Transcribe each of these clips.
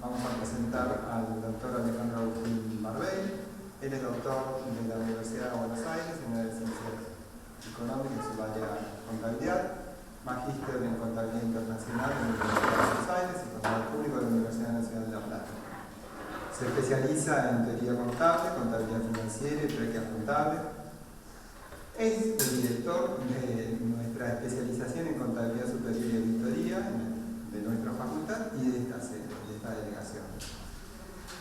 vamos a presentar al doctor Alejandro Agustín Barbey. Él es doctor de la Universidad de Buenos Aires en el área de Ciencias Económicas en su área de contabilidad, magíster en contabilidad internacional en la Universidad de Buenos Aires y contador público de la Universidad Nacional de La Plata. Se especializa en teoría contable, contabilidad financiera y prácticas contables. Es el director de nuestra especialización en contabilidad superior y auditoría de nuestra facultad y de esta delegación.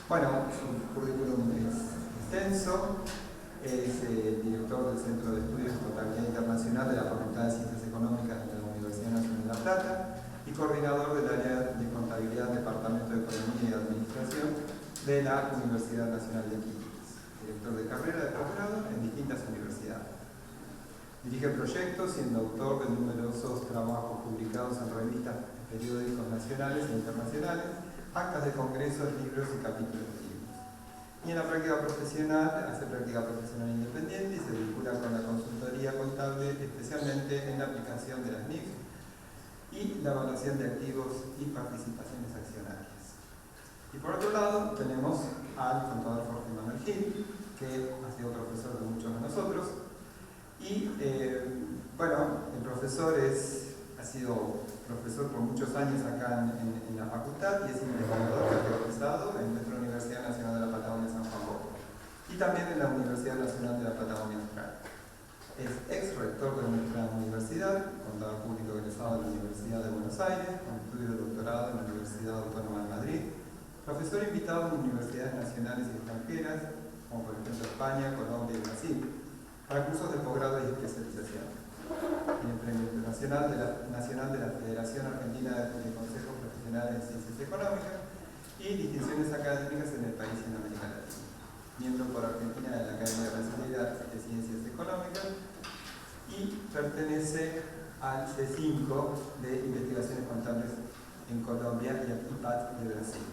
Bueno, su currículum es extenso. Es director del Centro de Estudios de Contabilidad Internacional de la Facultad de Ciencias Económicas de la Universidad Nacional de La Plata y coordinador del área de contabilidad, Departamento de Economía y Administración de la Universidad Nacional de Quilmes. Director de carrera de posgrado en distintas universidades. Dirige proyectos siendo autor de numerosos trabajos publicados en revistas y periódicos nacionales e internacionales, actas de congresos, libros y capítulos de libros. Y en la práctica profesional, hace práctica profesional independiente y se vincula con la consultoría contable, especialmente en la aplicación de las NIF y la evaluación de activos y participaciones accionarias. Y por otro lado, tenemos al contador Jorge Manuel Gil, que ha sido profesor de muchos de nosotros. Y bueno, el profesor ha sido profesor por muchos años acá en la facultad y es investigador categorizado en nuestra Universidad Nacional de la Patagonia San Juan Bosco y también en la Universidad Nacional de la Patagonia Austral. Es ex-rector de nuestra universidad, contador público egresado de la Universidad de Buenos Aires, con estudios de doctorado en la Universidad Autónoma de Madrid, profesor invitado en universidades nacionales y extranjeras, como por ejemplo España, Colombia y Brasil, para cursos de posgrado y especialización. Y el Premio Internacional Nacional de la Federación Argentina de Consejos Profesionales en Ciencias Económicas y distinciones académicas en el país y en América Latina. Miembro por Argentina de la Academia Brasileña de Ciencias Económicas y pertenece al C5 de Investigaciones Contables en Colombia y al IPAT de Brasil.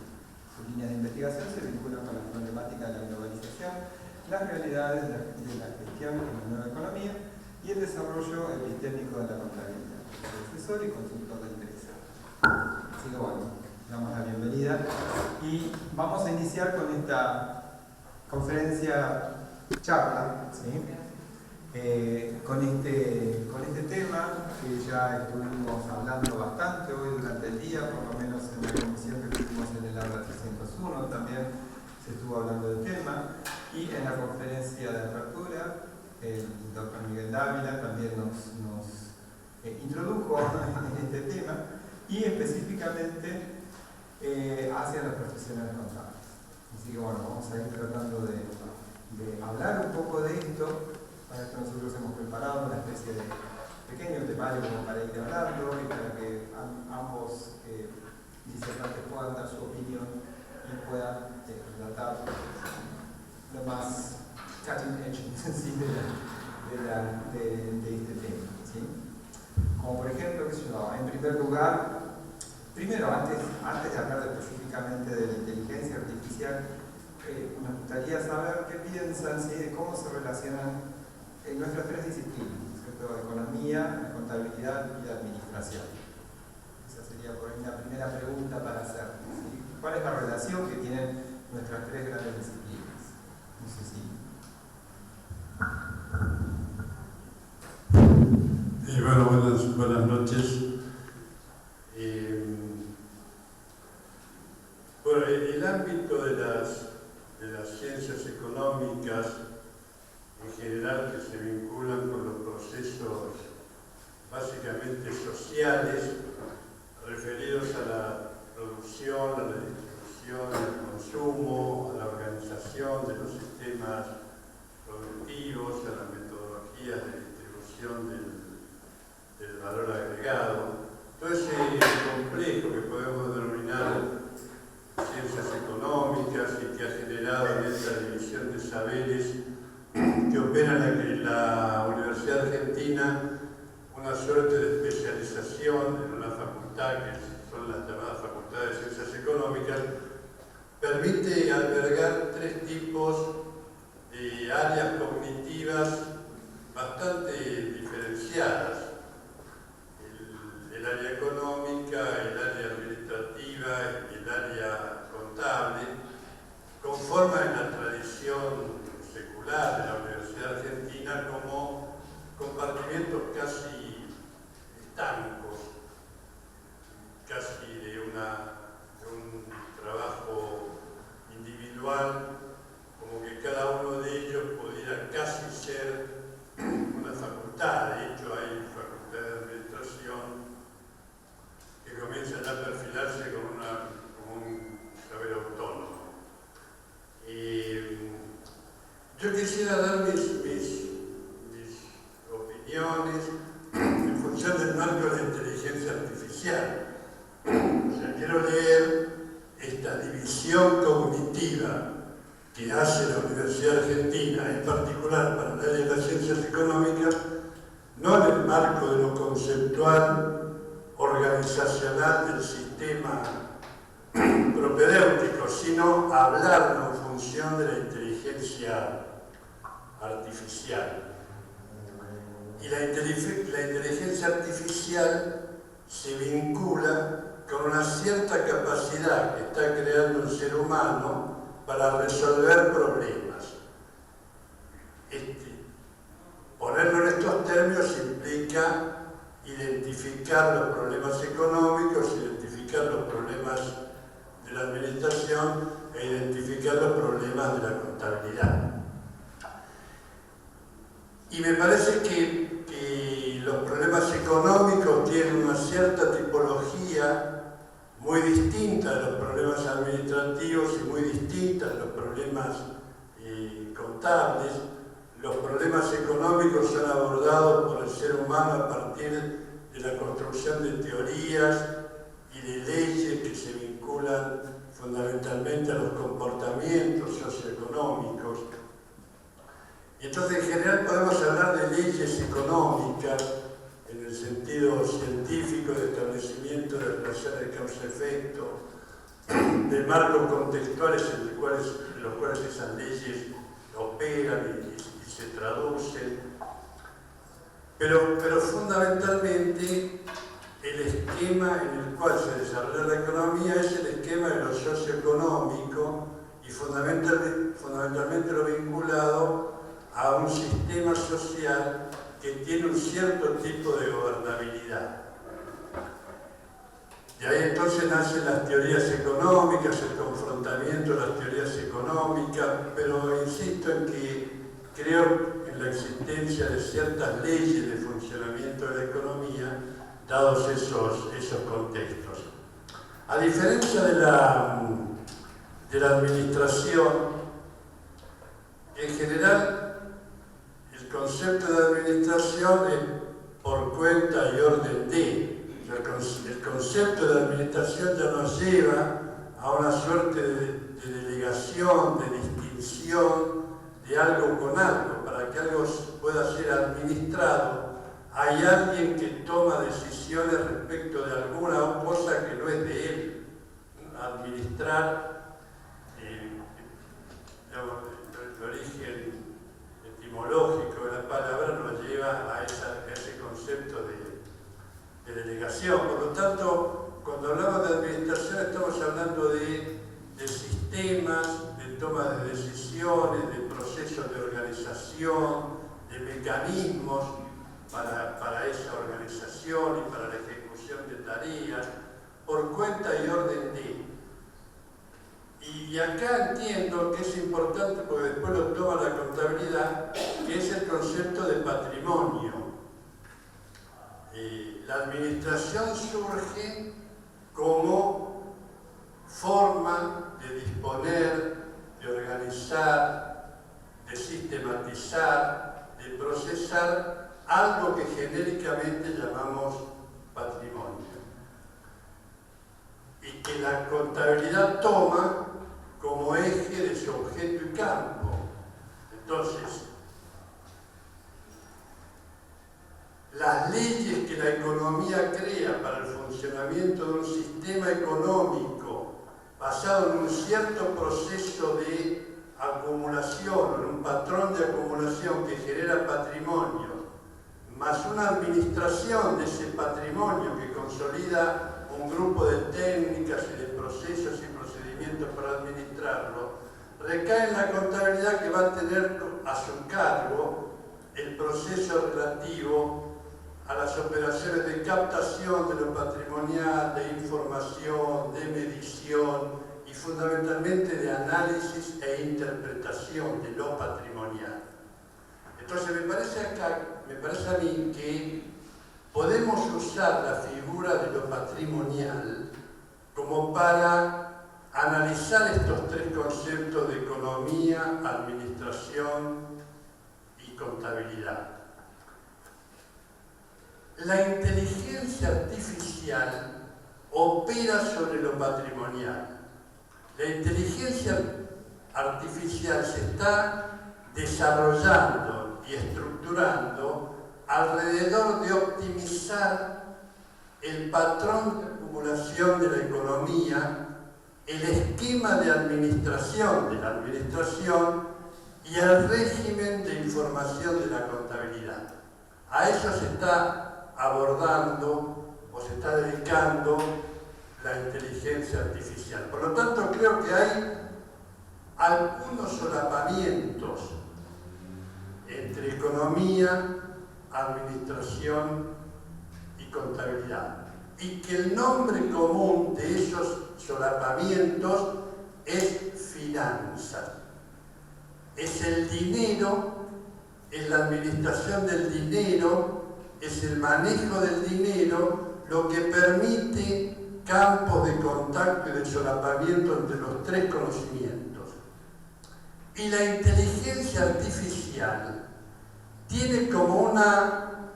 Sus líneas de investigación se vinculan con la problemática de la globalización, las realidades de la gestión en la nueva economía y el desarrollo epistémico de la contabilidad, profesor y consultor de empresa. Así que bueno, damos la bienvenida y vamos a iniciar con esta conferencia charla, ¿sí? Con este tema que ya estuvimos hablando bastante hoy durante el día, por lo menos en la comisión que tuvimos en el aula 301 también se estuvo hablando del tema. Y en la conferencia de apertura, el doctor Miguel Dávila también nos introdujo en este tema y específicamente hacia los profesionales contables. Así que bueno, vamos a ir tratando de hablar un poco de esto. Para esto nosotros hemos preparado una especie de pequeño temario como para ir hablando y para que ambos disertantes puedan dar su opinión y puedan relatar lo más cutting edge ¿sí? de este tema. ¿Sí? Como por ejemplo, en primer lugar, primero, antes de hablar específicamente de la inteligencia artificial, nos gustaría saber qué piensan, ¿sí? De cómo se relacionan nuestras tres disciplinas, ¿cierto? Economía, contabilidad y administración. Esa sería por ahí una primera pregunta para hacer. ¿Sí? ¿Cuál es la relación que tienen nuestras tres grandes disciplinas? No sé si... Bueno, buenas noches. Bueno, el ámbito de las ciencias económicas en general que se vinculan con los procesos básicamente sociales referidos a la producción, a la distribución, al consumo, a la organización de los sistemas productivos, a las metodologías de distribución del valor agregado. Todo ese complejo que podemos denominar ciencias económicas y que ha generado en esta división de saberes que opera en la Universidad Argentina una suerte de especialización en una facultad que son las llamadas facultades de ciencias económicas, permite albergar tres tipos de áreas cognitivas bastante diferenciadas. El área económica, el área administrativa y el área contable, conforman la tradición secular de la Universidad Argentina como compartimentos casi estancos, casi de un trabajo individual, como que cada uno de ellos pudiera casi ser una facultad. De hecho, hay facultades de administración que comienzan a perfilarse como un saber autónomo. Yo quisiera dar mis opiniones en función del marco de la inteligencia artificial. O sea, quiero leer esta división cognitiva que hace la Universidad Argentina, en particular para el área de las ciencias económicas, no en el marco de lo conceptual, organizacional del sistema propedéutico, sino hablarlo en función de la inteligencia artificial. Y la inteligencia artificial se vincula con una cierta capacidad que está creando el ser humano para resolver problemas. Ponerlo en estos términos implica identificar los problemas económicos, identificar los problemas de la administración e identificar los problemas de la contabilidad. Y me parece que los problemas económicos tienen una cierta tipología muy distinta de los problemas administrativos y muy distinta de los problemas contables. Los problemas económicos son abordados por el ser humano a partir de la construcción de teorías y de leyes que se vinculan fundamentalmente a los comportamientos socioeconómicos. Y entonces, en general, podemos hablar de leyes económicas en el sentido científico de establecimiento de relaciones de causa-efecto, de marcos contextuales en los cuales esas leyes operan y se traducen. Pero fundamentalmente el esquema en el cual se desarrolla la economía es el esquema de lo socioeconómico y fundamentalmente lo vinculado a un sistema social que tiene un cierto tipo de gobernabilidad. De ahí entonces nacen las teorías económicas, el confrontamiento de las teorías económicas, pero insisto en que creo en la existencia de ciertas leyes de funcionamiento de la economía, dados esos contextos. A diferencia de la administración, en general, el concepto de administración es por cuenta y orden de. El concepto de administración ya nos lleva a una suerte de delegación, de distinción de algo con algo. Para que algo pueda ser administrado, hay alguien que toma decisiones respecto de alguna cosa que no es de él. Administrar, el origen etimológico de la palabra nos lleva a ese concepto de delegación. Por lo tanto, cuando hablamos de administración estamos hablando de sistemas, de toma de decisiones, de procesos de organización, de mecanismos para esa organización y para la ejecución de tareas, por cuenta y orden de. Y acá entiendo que es importante, porque después lo toma la contabilidad, que es el concepto de patrimonio. La administración surge como forma de disponer, de organizar, de sistematizar, de procesar algo que genéricamente llamamos patrimonio. Y que la contabilidad toma como eje de su objeto y campo. Entonces, las leyes que la economía crea para el funcionamiento de un sistema económico basado en un cierto proceso de acumulación, en un patrón de acumulación que genera patrimonio, más una administración de ese patrimonio que consolida un grupo de técnicas y de procesos y procedimientos procedimientos para administrarlo, recae en la contabilidad que va a tener a su cargo el proceso relativo a las operaciones de captación de lo patrimonial, de información, de medición y fundamentalmente de análisis e interpretación de lo patrimonial. Entonces me parece a mí que podemos usar la figura de lo patrimonial como para analizar estos tres conceptos de economía, administración y contabilidad. La inteligencia artificial opera sobre lo patrimonial. La inteligencia artificial se está desarrollando y estructurando alrededor de optimizar el patrón de acumulación de la economía, el esquema de administración de la administración y el régimen de información de la contabilidad. A eso se está abordando o se está dedicando la inteligencia artificial. Por lo tanto, creo que hay algunos solapamientos entre economía, administración y contabilidad, y que el nombre común de esos solapamientos es finanzas. Es el dinero, es la administración del dinero, es el manejo del dinero, lo que permite campos de contacto y de solapamiento entre los tres conocimientos. Y la inteligencia artificial tiene como una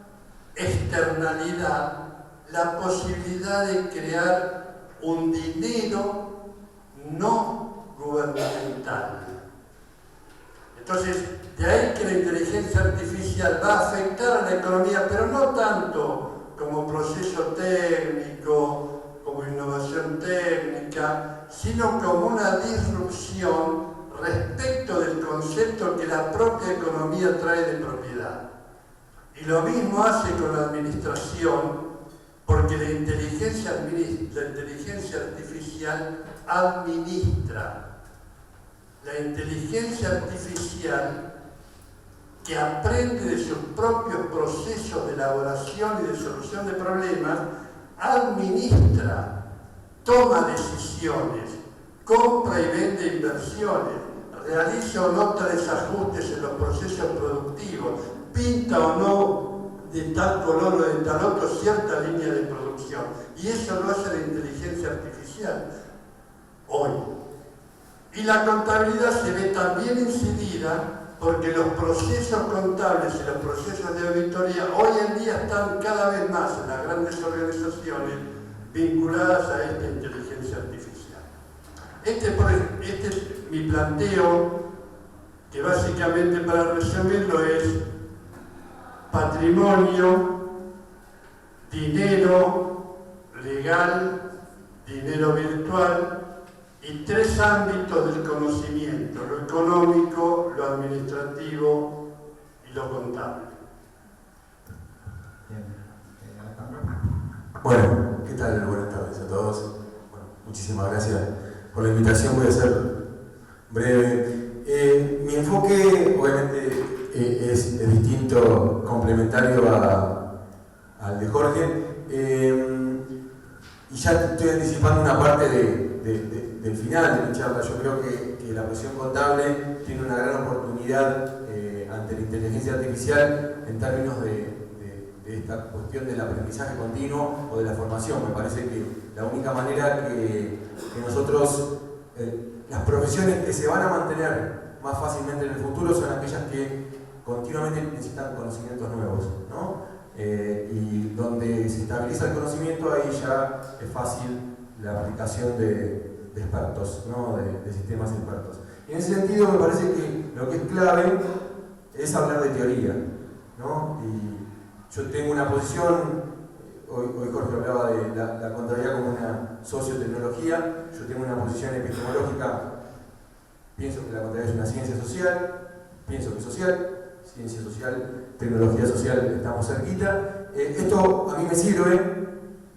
externalidad la posibilidad de crear un dinero no gubernamental. Entonces, de ahí que la inteligencia artificial va a afectar a la economía, pero no tanto como proceso técnico, como innovación técnica, sino como una disrupción respecto del concepto que la propia economía trae de propiedad. Y lo mismo hace con la administración, porque la inteligencia artificial administra. La inteligencia artificial que aprende de sus propios procesos de elaboración y de solución de problemas, administra, toma decisiones, compra y vende inversiones, realiza o no desajustes en los procesos productivos, pinta o no de tal color o de tal otro cierta línea de producción. Y eso lo hace la inteligencia artificial hoy. Y la contabilidad se ve también incidida porque los procesos contables y los procesos de auditoría hoy en día están cada vez más en las grandes organizaciones vinculadas a esta inteligencia artificial. Este es mi planteo, que básicamente, para resumirlo, es patrimonio, dinero legal, dinero virtual y tres ámbitos del conocimiento: lo económico, lo administrativo y lo contable. Bien. Alejandro. Bueno, ¿qué tal? Buenas tardes a todos. Bueno, muchísimas gracias por la invitación. Voy a ser breve. Mi enfoque, obviamente, es distinto, complementario al de Jorge. Y ya estoy anticipando una parte del final de mi charla. Yo creo que la profesión contable tiene una gran oportunidad ante la inteligencia artificial en términos de esta cuestión del aprendizaje continuo o de la formación. Me parece que la única manera que nosotros, las profesiones que se van a mantener más fácilmente en el futuro son aquellas que continuamente necesitan conocimientos nuevos, ¿no? Y donde se estabiliza el conocimiento, ahí ya es fácil la aplicación de expertos, ¿no? de sistemas expertos. Y en ese sentido me parece que lo que es clave es hablar de teoría, ¿no? Y yo tengo una posición, hoy Jorge hablaba de la contabilidad como una sociotecnología, yo tengo una posición epistemológica, pienso que la contabilidad es una ciencia social, pienso que es social, ciencia social, tecnología social, estamos cerquita. Esto a mí me sirve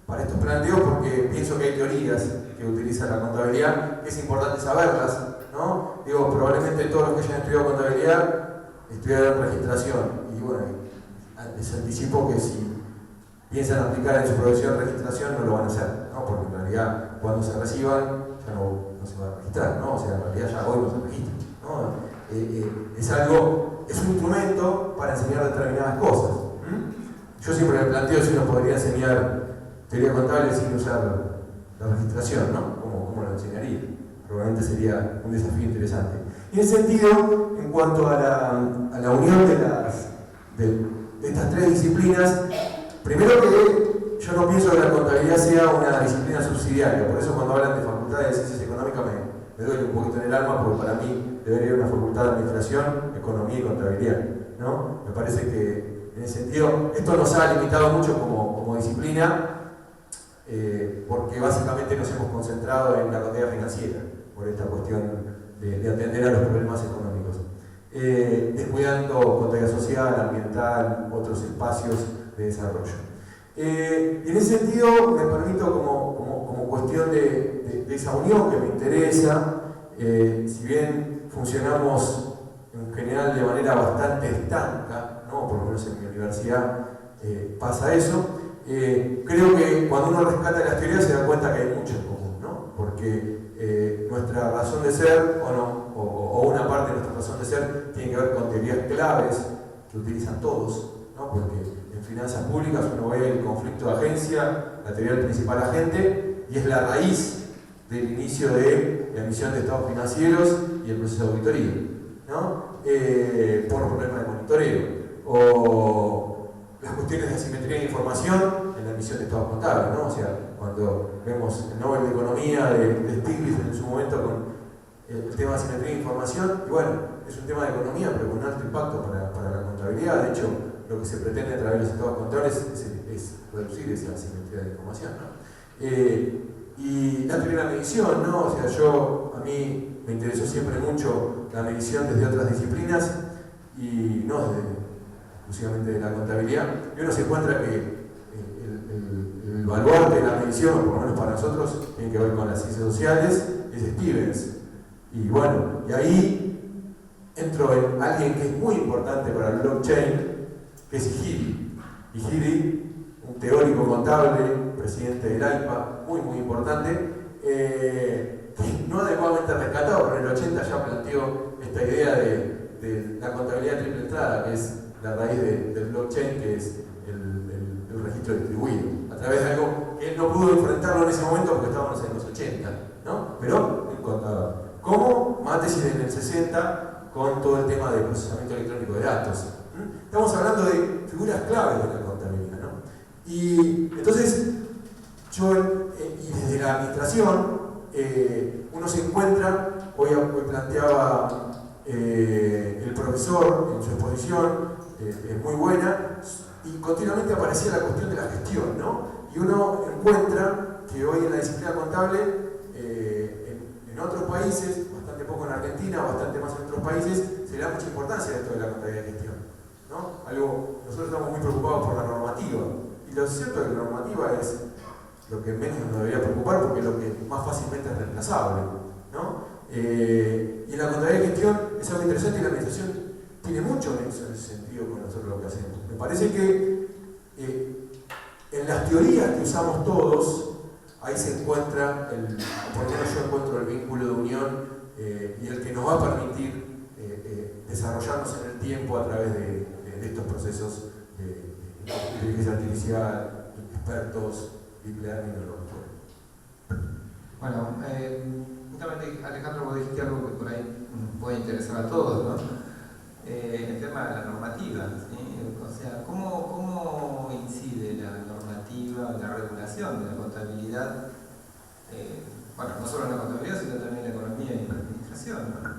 para estos planteos porque pienso que hay teorías que que utiliza la contabilidad, que es importante saberlas, ¿no? Digo, probablemente todos los que hayan estudiado contabilidad estudiaron registración, y bueno, les anticipo que si piensan aplicar en su profesión registración no lo van a hacer, ¿no? Porque en realidad cuando se reciban ya no se va a registrar, ¿no? O sea, en realidad ya hoy no se registra, ¿no? Es algo, es un instrumento para enseñar determinadas cosas. Yo siempre me planteo si uno podría enseñar teoría contable sin usar la registración, ¿no? ¿Cómo lo enseñaría? Probablemente sería un desafío interesante. Y en ese sentido, en cuanto a la unión de estas tres disciplinas, primero que yo no pienso que la contabilidad sea una disciplina subsidiaria, por eso cuando hablan de facultad de ciencias económicas me duele un poquito en el alma, porque para mí debería haber una facultad de administración, economía y contabilidad, ¿no? Me parece que en ese sentido esto nos ha limitado mucho como disciplina, porque básicamente nos hemos concentrado en la contabilidad financiera, por esta cuestión de atender a los problemas económicos, descuidando contabilidad social, ambiental, otros espacios de desarrollo. Y en ese sentido me permito como cuestión de esa unión que me interesa, si bien funcionamos en general de manera bastante estanca, ¿no? Por lo menos en mi universidad pasa eso, creo que cuando uno rescata las teorías se da cuenta que hay mucho en común, ¿no? Porque nuestra razón de ser, o una parte de nuestra razón de ser, tiene que ver con teorías claves que utilizan todos, ¿no? Porque en finanzas públicas uno ve el conflicto de agencia, la teoría del principal agente, y es la raíz del inicio de la emisión de estados financieros y el proceso de auditoría, ¿no? Por problemas de monitoreo, o las cuestiones de asimetría de información en la emisión de estados contables, ¿no? O sea, cuando vemos el Nobel de Economía de Stiglitz en su momento con el tema de asimetría de información, y bueno, es un tema de economía, pero con un alto impacto para la contabilidad. De hecho, lo que se pretende a través de los estados contables es reducir esa asimetría de información, ¿no? Y la primera medición, ¿no? O sea, a mí me interesó siempre mucho la medición desde otras disciplinas y no exclusivamente de la contabilidad, y uno se encuentra que el baluarte de la medición, por lo menos para nosotros, tiene que ver con las ciencias sociales, es Stevens. Y bueno, y ahí entro en alguien que es muy importante para el blockchain, que es Ihiri. Ihiri, un teórico contable, presidente del AIPA, muy importante, que no adecuadamente rescatado, pero en el 80 ya planteó esta idea de la contabilidad triple entrada, que es la raíz del blockchain, que es el registro distribuido, a través de algo que él no pudo enfrentarlo en ese momento porque estábamos en los 80, ¿no? Pero el contador. Como Matheson en el 60 con todo el tema de procesamiento electrónico de datos. Estamos hablando de figuras claves de la contabilidad, ¿no? Y entonces, y desde la administración, uno se encuentra, hoy planteaba el profesor en su exposición, es muy buena, y continuamente aparecía la cuestión de la gestión, ¿no? Y uno encuentra que hoy en la disciplina contable, en otros países, bastante poco en Argentina, bastante más en otros países, se le da mucha importancia a esto de la contabilidad de gestión, ¿no? Nosotros estamos muy preocupados por la normativa, y lo cierto es que la normativa es lo que menos nos debería preocupar porque es lo que más fácilmente es reemplazable, ¿no? Y en la contabilidad de gestión es algo interesante y la administración tiene mucho en ese sentido con nosotros lo que hacemos. Me parece que en las teorías que usamos todos, ahí se encuentra, por lo menos yo encuentro el vínculo de unión y el que nos va a permitir desarrollarnos en el tiempo a través de estos procesos de inteligencia artificial, expertos, deep learning o lo que fuera. Bueno, justamente Alejandro, vos dijiste algo que por ahí puede interesar a todos, ¿no? El tema de la normativa, ¿sí? O sea, ¿cómo incide la normativa, la regulación de la contabilidad? Bueno, no solo en la contabilidad, sino también en la economía y en la administración, ¿no?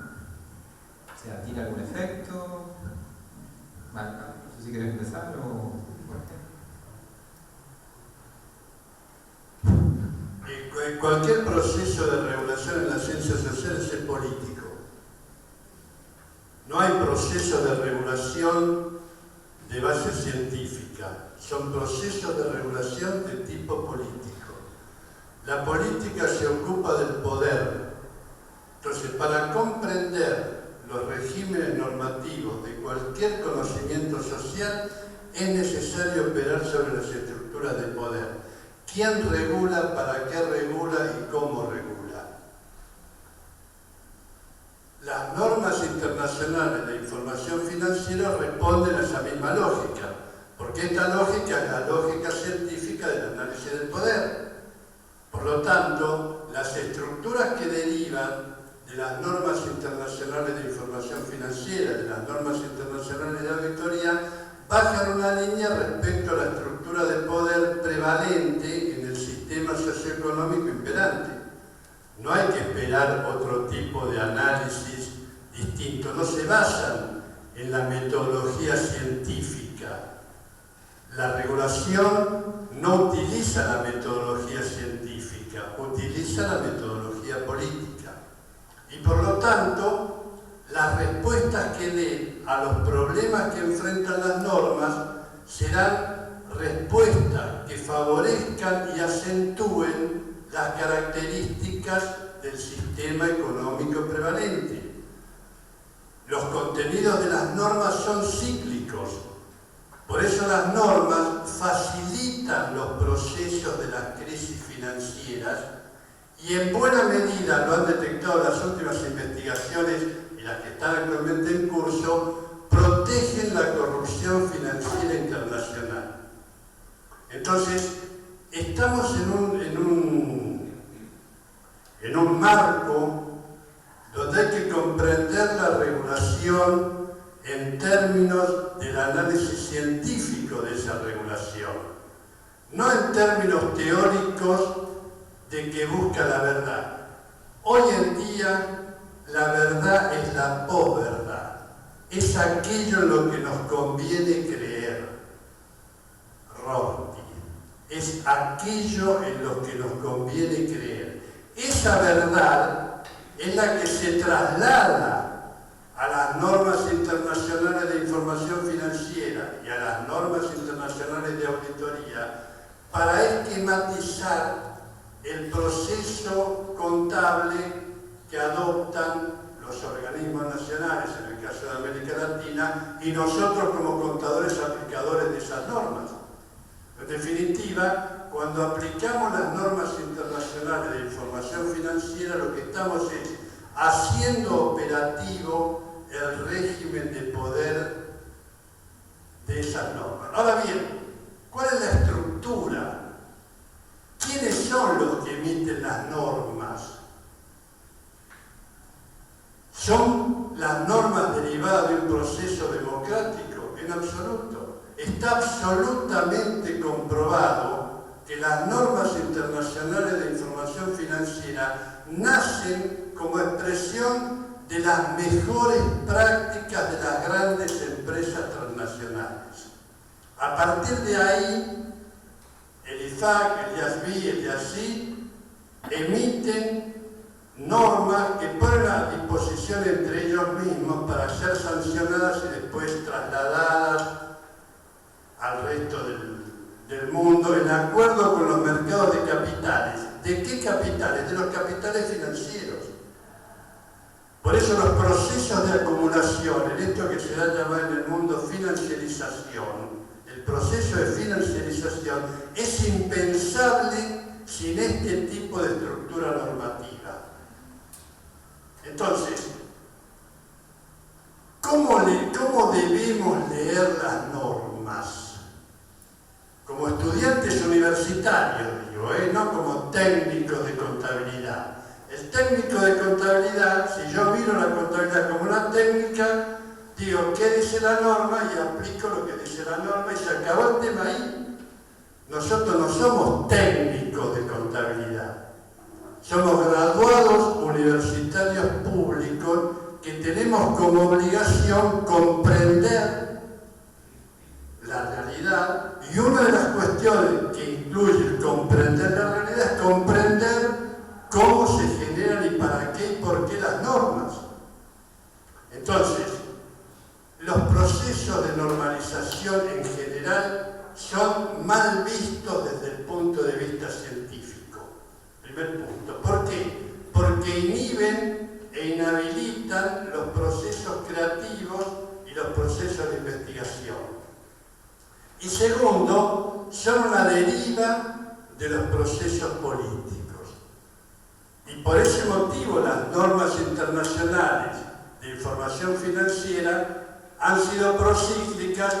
O sea, ¿tiene algún efecto? Bueno, no sé si querés empezar o... Cualquier proceso de regulación en las ciencias sociales es político. No hay proceso de regulación de base científica, son procesos de regulación de tipo político. La política se ocupa del poder. Entonces, para comprender los regímenes normativos de cualquier conocimiento social, es necesario operar sobre las estructuras de poder. ¿Quién regula, para qué regula y cómo regula? Las normas internacionales de información financiera responden a esa misma lógica, porque esta lógica es la lógica científica del análisis del poder. Por lo tanto, las estructuras que derivan de las normas internacionales de información financiera, de las normas internacionales de auditoría, bajan una línea respecto a la estructura de poder prevalente en el sistema socioeconómico imperante. No hay que esperar otro tipo de análisis distinto, no se basan en la metodología científica. La regulación no utiliza la metodología científica, utiliza la metodología política. Y por lo tanto, las respuestas que dé a los problemas que enfrentan las normas serán respuestas que favorezcan y acentúen las características del sistema económico prevalente. Los contenidos de las normas son cíclicos, por eso las normas facilitan los procesos de las crisis financieras y en buena medida, lo han detectado las últimas investigaciones y las que están actualmente en curso, protegen la corrupción financiera internacional. Entonces, estamos en un marco donde hay que comprender la regulación en términos del análisis científico de esa regulación, no en términos teóricos de que busca la verdad. Hoy en día la verdad es la posverdad, es aquello en lo que nos conviene creer. Rorty, es aquello en lo que nos conviene creer. Esa verdad es la que se traslada a las normas internacionales de información financiera y a las normas internacionales de auditoría para esquematizar el proceso contable que adoptan los organismos nacionales, en el caso de América Latina, y nosotros como contadores aplicadores de esas normas. En definitiva, cuando aplicamos las normas internacionales de información financiera, lo que estamos es haciendo operativo el régimen de poder de esas normas. Ahora bien, ¿cuál es la estructura? ¿Quiénes son los que emiten las normas? ¿Son las normas derivadas de un proceso democrático? En absoluto. Está absolutamente comprobado que las normas internacionales de información financiera nacen como expresión de las mejores prácticas de las grandes empresas transnacionales. A partir de ahí, el IFAC, el IASB, el IASI emiten normas que ponen a disposición entre ellos mismos para ser sancionadas y después trasladadas al resto del mundo en acuerdo con los mercados de capitales. ¿De qué capitales? De los capitales financieros. Por eso los procesos de acumulación, en esto que se da a llamar en el mundo financiarización, el proceso de financiarización es impensable sin este tipo de estructura normativa. Entonces, ¿cómo debemos leer las normas? Como estudiantes universitarios, digo, no como técnicos de contabilidad. El técnico de contabilidad, si yo miro la contabilidad como una técnica, digo, ¿qué dice la norma? Y aplico lo que dice la norma y se acabó el tema ahí. Nosotros no somos técnicos de contabilidad. Somos graduados universitarios públicos que tenemos como obligación comprender la realidad, y una de las cuestiones que incluye comprender la realidad es comprender cómo se generan y para qué y por qué las normas. Entonces, los procesos de normalización en general son mal vistos desde el punto de vista científico. Primer punto. ¿Por qué? Porque inhiben e inhabilitan los procesos creativos y los procesos de investigación. Y segundo, son una deriva de los procesos políticos. Y por ese motivo las normas internacionales de información financiera han sido procíclicas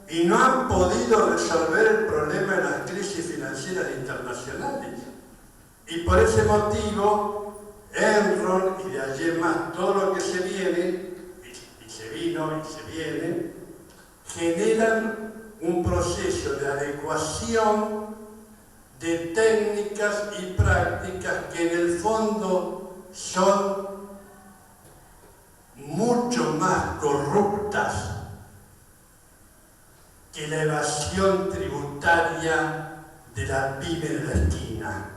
y no han podido resolver el problema de las crisis financieras internacionales. Y por ese motivo, Enron y de allí en más todo lo que se viene, y se vino y se viene, generan un proceso de adecuación de técnicas y prácticas que en el fondo son mucho más corruptas que la evasión tributaria de la pyme de la esquina.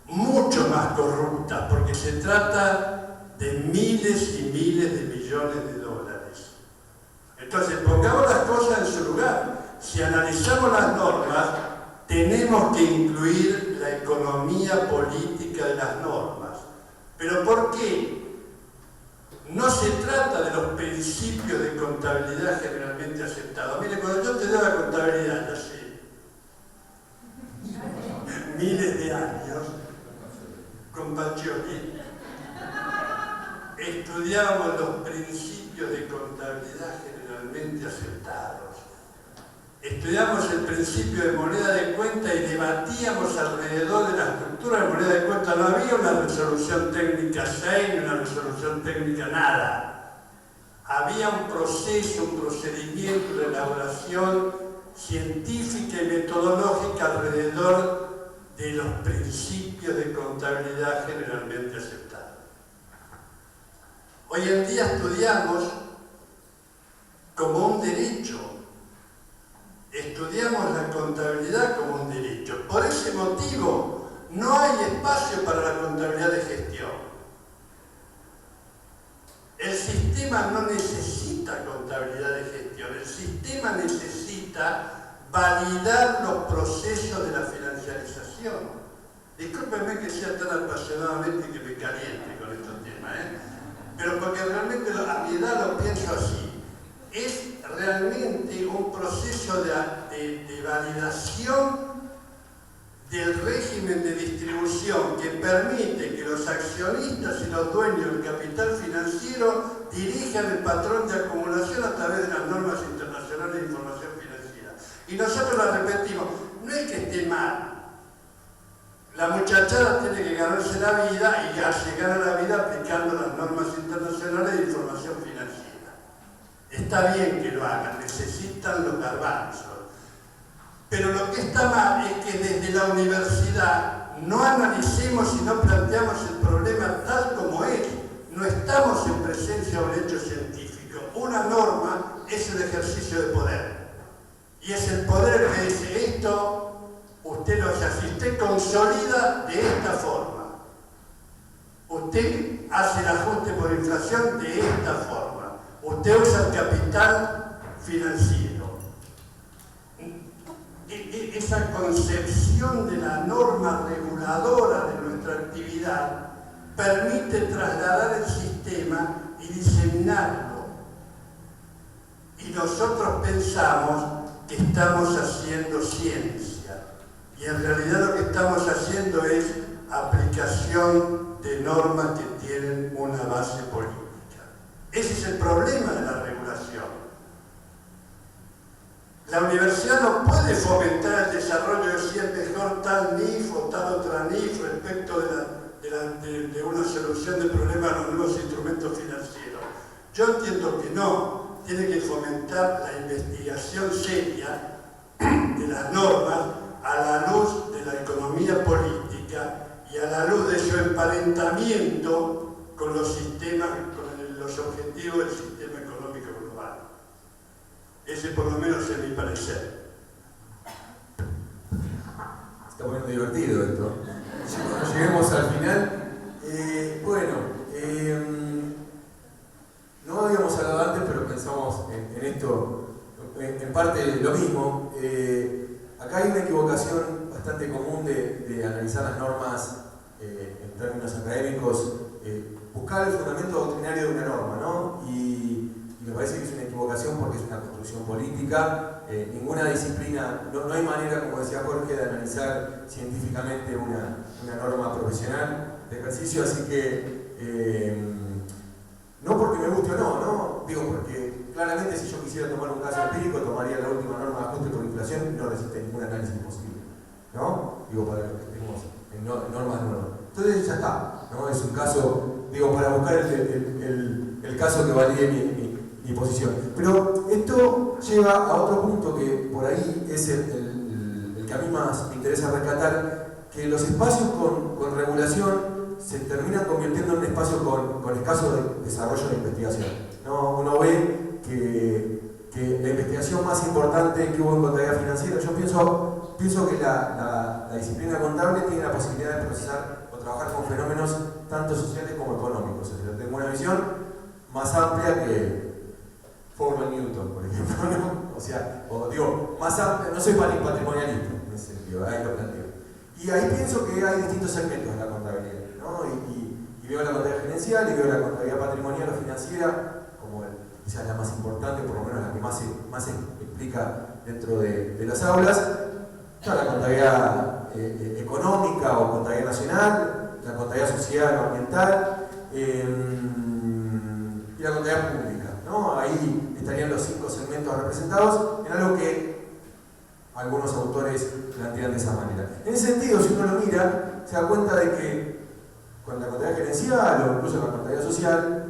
Mucho más corruptas, porque se trata de miles y miles de millones de dólares. Entonces, pongamos las cosas en su lugar. Si analizamos las normas, tenemos que incluir la economía política de las normas. ¿Pero por qué? No se trata de los principios de contabilidad generalmente aceptados. Mire, cuando yo te doy la contabilidad, ya sé, miles de años, con Pacioli, estudiábamos los principios de contabilidad generalmente aceptados. Estudiamos el principio de moneda de cuenta y debatíamos alrededor de la estructura de moneda de cuenta. No había una resolución técnica 6 ni una resolución técnica nada. Había un proceso, un procedimiento de elaboración científica y metodológica alrededor de los principios de contabilidad generalmente aceptados. Hoy en día estudiamos como un derecho. Estudiamos la contabilidad como un derecho. Por ese motivo, no hay espacio para la contabilidad de gestión. El sistema no necesita contabilidad de gestión. El sistema necesita validar los procesos de la financiarización. Discúlpenme que sea tan apasionadamente que me caliente con estos temas, pero porque realmente a mi edad lo pienso así. Es realmente un proceso de validación del régimen de distribución que permite que los accionistas y los dueños del capital financiero dirijan el patrón de acumulación a través de las normas internacionales de información financiera. Y nosotros las repetimos, no es que esté mal. La muchachada tiene que ganarse la vida y ya se gana la vida aplicando las normas internacionales de información financiera. Está bien que lo hagan, necesitan los garbanzos. Pero lo que está mal es que desde la universidad no analicemos y no planteamos el problema tal como es. No estamos en presencia de un hecho científico. Una norma es el ejercicio de poder. Y es el poder el que dice esto, usted lo hace así, usted consolida de esta forma. Usted hace el ajuste por inflación de esta forma. Usted usa el capital financiero. Esa concepción de la norma reguladora de nuestra actividad permite trasladar el sistema y diseminarlo. Y nosotros pensamos que estamos haciendo ciencia. Y en realidad lo que estamos haciendo es aplicación de normas que tienen una base política. Ese es el problema de la regulación. La universidad no puede fomentar el desarrollo de si es mejor tal NIF o tal otra NIF respecto de una solución del problema de los nuevos instrumentos financieros. Yo entiendo que no. Tiene que fomentar la investigación seria de las normas a la luz de la economía política y a la luz de su emparentamiento con los sistemas, con los objetivos del sistema económico global. Ese por lo menos es mi parecer. Está poniendo divertido esto. Lleguemos al final. No habíamos hablado antes, pero pensamos en esto, en parte lo mismo. Acá hay una equivocación bastante común de analizar las normas buscar el fundamento doctrinario de una norma, ¿no? Y me parece que es una equivocación porque es una construcción política. Ninguna disciplina, no hay manera, como decía Jorge, de analizar científicamente una norma profesional de ejercicio, así que no porque me guste o no, digo porque claramente si yo quisiera tomar un caso empírico tomaría la última norma de ajuste por inflación y no resiste ningún análisis posible, ¿no? Digo, para que estemos en normas nuevas. Entonces ya está, ¿no? Es un caso, digo, para buscar el caso que valide mi posición. Pero esto lleva a otro punto que por ahí es el que a mí más me interesa rescatar, que los espacios con regulación se terminan convirtiendo en un espacio con escaso desarrollo de investigación, ¿no? Uno ve que la investigación más importante que hubo en contabilidad financiera, yo pienso que la disciplina contable tiene la posibilidad de procesar o trabajar con fenómenos tanto sociales como económicos. O sea, tengo una visión más amplia que Foucault Newton, por ejemplo, ¿no? O sea, digo, más amplia, no soy patrimonialista en ese sentido, ahí lo planteo. Y ahí pienso que hay distintos segmentos en la contabilidad, ¿no? Y veo la contabilidad gerencial y veo la contabilidad patrimonial o financiera como quizás la más importante, por lo menos la que más se explica dentro de las aulas. Está la contabilidad económica o contabilidad nacional, la contabilidad social o ambiental y la contabilidad pública, ¿no? Ahí estarían los 5 segmentos representados en algo que algunos autores plantean de esa manera. En ese sentido, si uno lo mira, se da cuenta de que con la contabilidad gerencial o incluso la contabilidad social,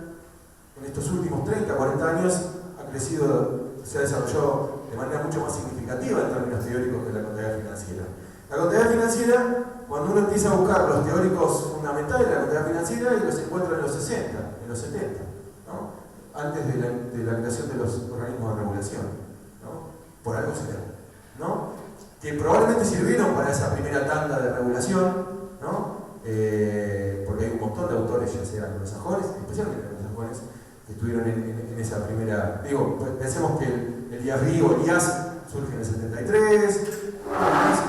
en estos últimos 30, 40 años ha crecido, se ha desarrollado de manera mucho más significativa en términos teóricos que la contabilidad financiera. La contabilidad financiera, cuando uno empieza a buscar los teóricos fundamentales de la contabilidad financiera, y los encuentra en los 60, en los 70, ¿no? Antes de la creación de los organismos de regulación, ¿no? Por algo será, ¿no? Que probablemente sirvieron para esa primera tanda de regulación, ¿no? Porque hay un montón de autores, ya sean anglosajones, especialmente anglosajones, que estuvieron en esa primera. Digo, pues pensemos que el IASRI o el IAS surge en el 73,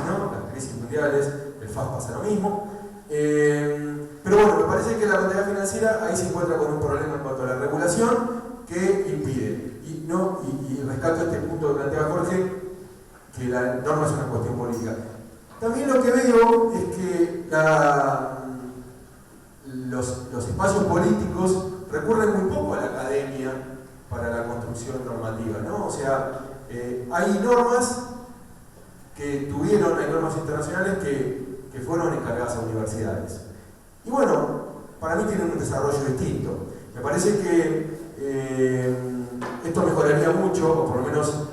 ¿no? Las crisis mundiales, el FAS pasa lo mismo. Pero bueno, me parece que la contabilidad financiera ahí se encuentra con un problema en cuanto a la regulación que impide. Y rescato este punto que plantea Jorge, que la norma es una cuestión política. También lo que veo es que los espacios políticos recurren muy poco a la academia para la construcción normativa, ¿no? O sea, hay normas hay normas internacionales que fueron encargadas a universidades. Y bueno, para mí tienen un desarrollo distinto. Me parece que esto mejoraría mucho, o por lo menos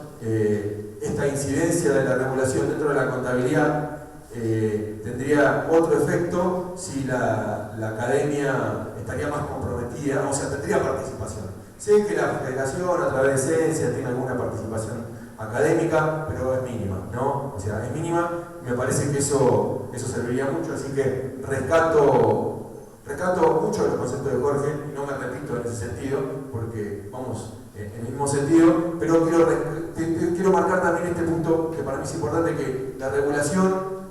esta incidencia de la regulación dentro de la contabilidad tendría otro efecto si la academia estaría más comprometida, o sea, tendría participación. Sé que la federación a través de Ciencia tiene alguna participación académica, pero es mínima, ¿no? O sea, es mínima, me parece que eso serviría mucho, así que rescato mucho de los conceptos de Jorge, y no me repito en ese sentido, porque vamos en el mismo sentido, pero quiero marcar también este punto que para mí es importante, que la regulación,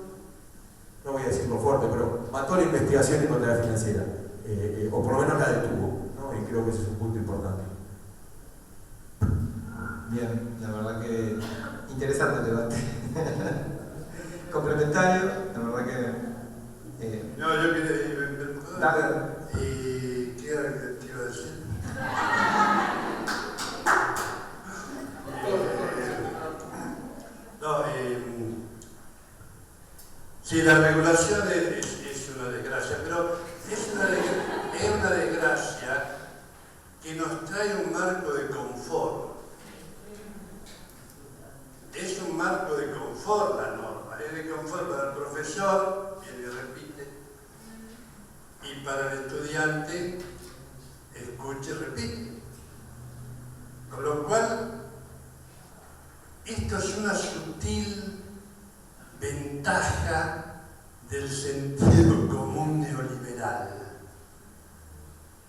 no voy a decirlo fuerte, pero mató la investigación en contabilidad financiera, o por lo menos la detuvo, ¿no? Y creo que ese es un punto importante. Bien, la verdad que interesante el debate. Complementario, la verdad que... No, yo quería... Dale. ¿Y qué era que te iba a decir? Sí, la regulación es una desgracia, pero es una desgracia que nos trae un marco de confort. Es un marco de confort la norma, es de confort para el profesor, viene y repite, y para el estudiante, escucha y repite. Con lo cual, esto es una sutil ventaja del sentido común neoliberal.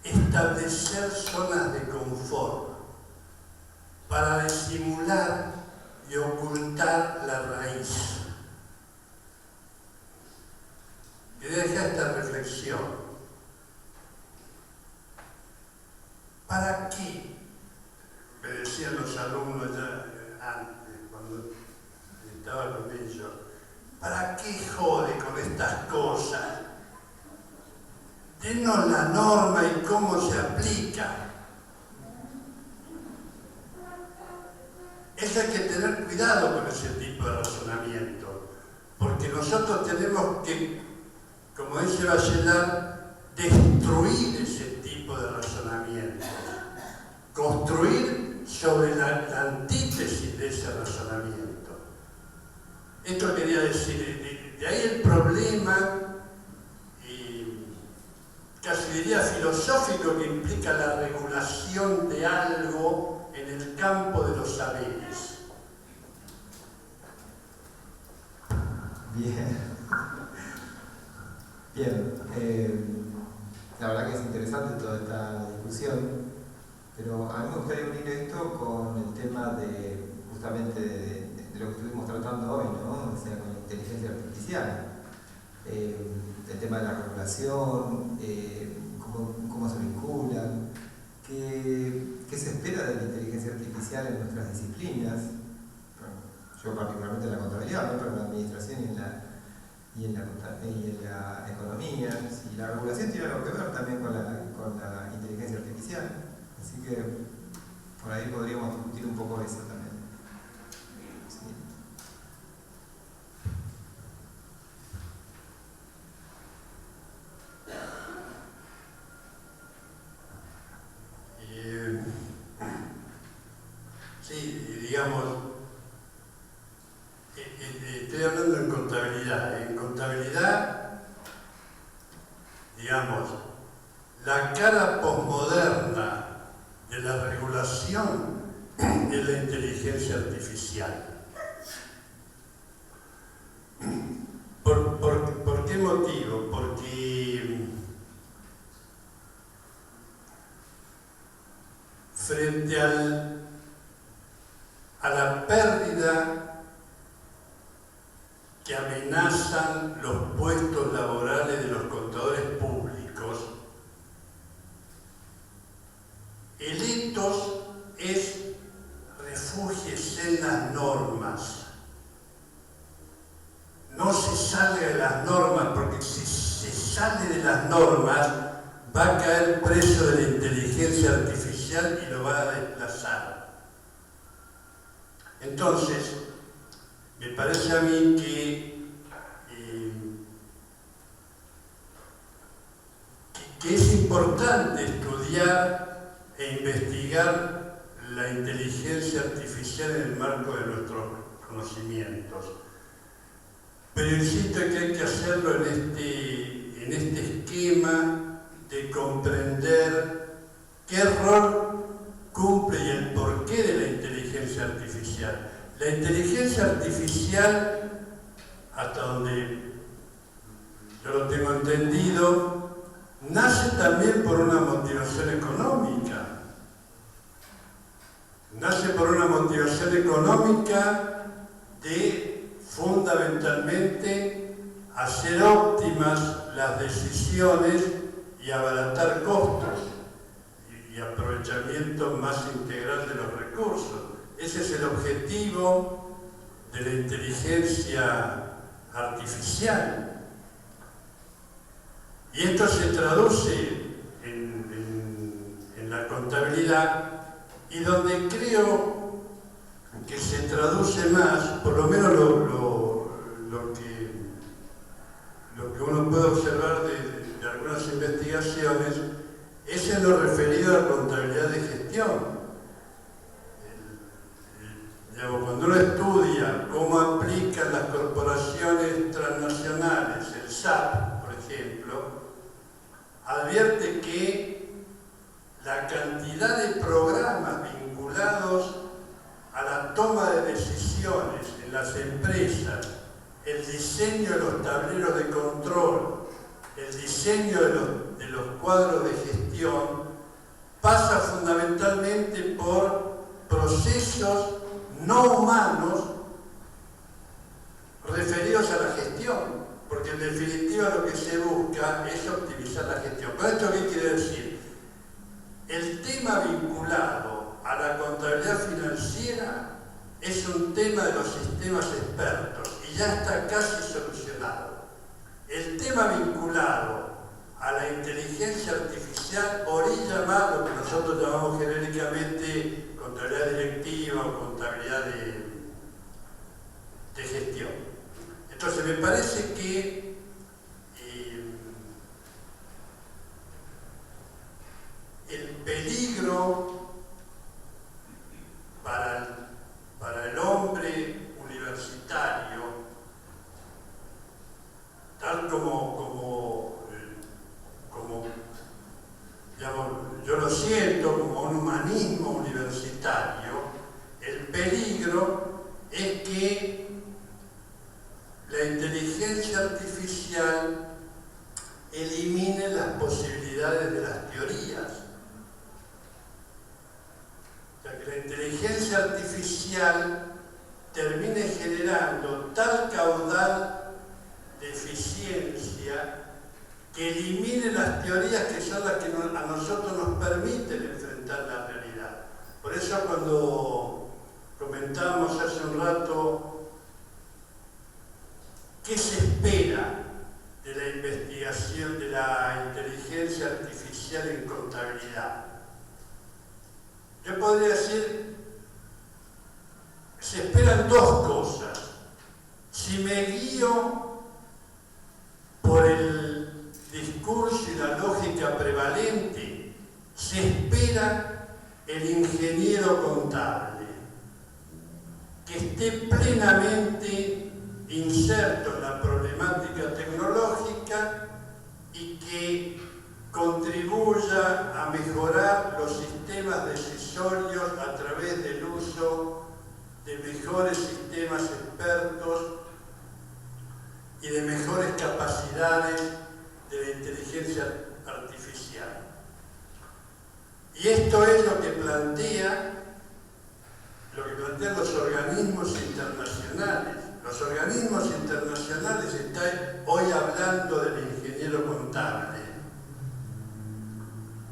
Establecer zonas de confort para disimular y ocultar la raíz. Que deja esta reflexión. ¿para qué? Me decían los alumnos ya antes, cuando estaba con ellos, ¿para qué jode con estas cosas? Denos la norma y cómo se aplica. Eso hay que tener cuidado con ese tipo de razonamiento, porque nosotros tenemos que, como dice Bachelard, destruir ese tipo de razonamiento, construir sobre la antítesis de ese razonamiento. Esto quería decir, de ahí el problema, casi diría filosófico, que implica la regulación de algo en el campo de los saberes. Bien. Bien. La verdad que es interesante toda esta discusión, pero a mí me gustaría unir esto con el tema de, justamente, de lo que estuvimos tratando hoy, ¿no? O sea, con la inteligencia artificial. El tema de la regulación, cómo se vinculan, qué se espera de la inteligencia artificial en nuestras disciplinas. Bueno, yo particularmente en la contabilidad, ¿no? Pero en la administración y en la economía. Y la regulación tiene algo que ver también con la inteligencia artificial. Así que por ahí podríamos discutir un poco eso también. Sí. Sí, digamos, estoy hablando en contabilidad. En contabilidad, digamos, la cara posmoderna de la regulación es la inteligencia artificial. ¿Por qué motivo? Porque frente a la pérdida que amenazan los puestos laborales de los contadores públicos, el ethos es refúgiese en las normas. No se salga de las normas, porque si se sale de las normas va a caer preso de la inteligencia artificial y lo va a desplazar. Entonces, me parece a mí que es importante estudiar e investigar la inteligencia artificial en el marco de nuestros conocimientos. Pero insisto que hay que hacerlo en este esquema de comprender qué rol cumple y el porqué de la inteligencia artificial. La inteligencia artificial, hasta donde yo lo tengo entendido, nace también por una motivación económica. Nace por una motivación económica de fundamentalmente hacer óptimas las decisiones y abaratar costos y aprovechamiento más integral de los recursos. Ese es el objetivo de la inteligencia artificial. Y esto se traduce en la contabilidad, y donde creo que se traduce más, por lo menos lo que uno puede observar de algunas investigaciones, es en lo referido a la contabilidad de gestión. Cuando uno estudia cómo aplican las corporaciones transnacionales, el SAP, por ejemplo, advierte que la cantidad de programas vinculados a la toma de decisiones en las empresas, el diseño de los tableros de control, el diseño de los cuadros de gestión, pasa fundamentalmente por procesos no humanos referidos a la gestión, porque en definitiva lo que se busca es optimizar la gestión. ¿Con esto qué quiere decir? el tema vinculado a la contabilidad financiera es un tema de los sistemas expertos y ya está casi solucionado. El tema vinculado a la inteligencia artificial orilla más lo que nosotros llamamos genéricamente contabilidad directiva o contabilidad de gestión. Entonces me parece que el peligro para el hombre universitario, tal como digamos, yo lo siento como un humanismo universitario, el peligro es que la inteligencia artificial elimine las posibilidades de las teorías. O sea, que la inteligencia artificial termine generando tal caudal de eficiencia que elimine las teorías que son las que a nosotros nos permiten enfrentar la realidad. Por eso cuando comentábamos hace un rato qué se espera de la investigación de la inteligencia artificial en contabilidad, yo podría decir, se esperan dos cosas. Si me guío por el discurso y la lógica prevalente, se espera el ingeniero contable, que esté plenamente inserto en la problemática tecnológica y que contribuya a mejorar los sistemas decisorios a través del uso de mejores sistemas expertos y de mejores capacidades de la inteligencia artificial. Y esto es lo que plantean los organismos internacionales. Los organismos internacionales están hoy hablando del ingeniero contable.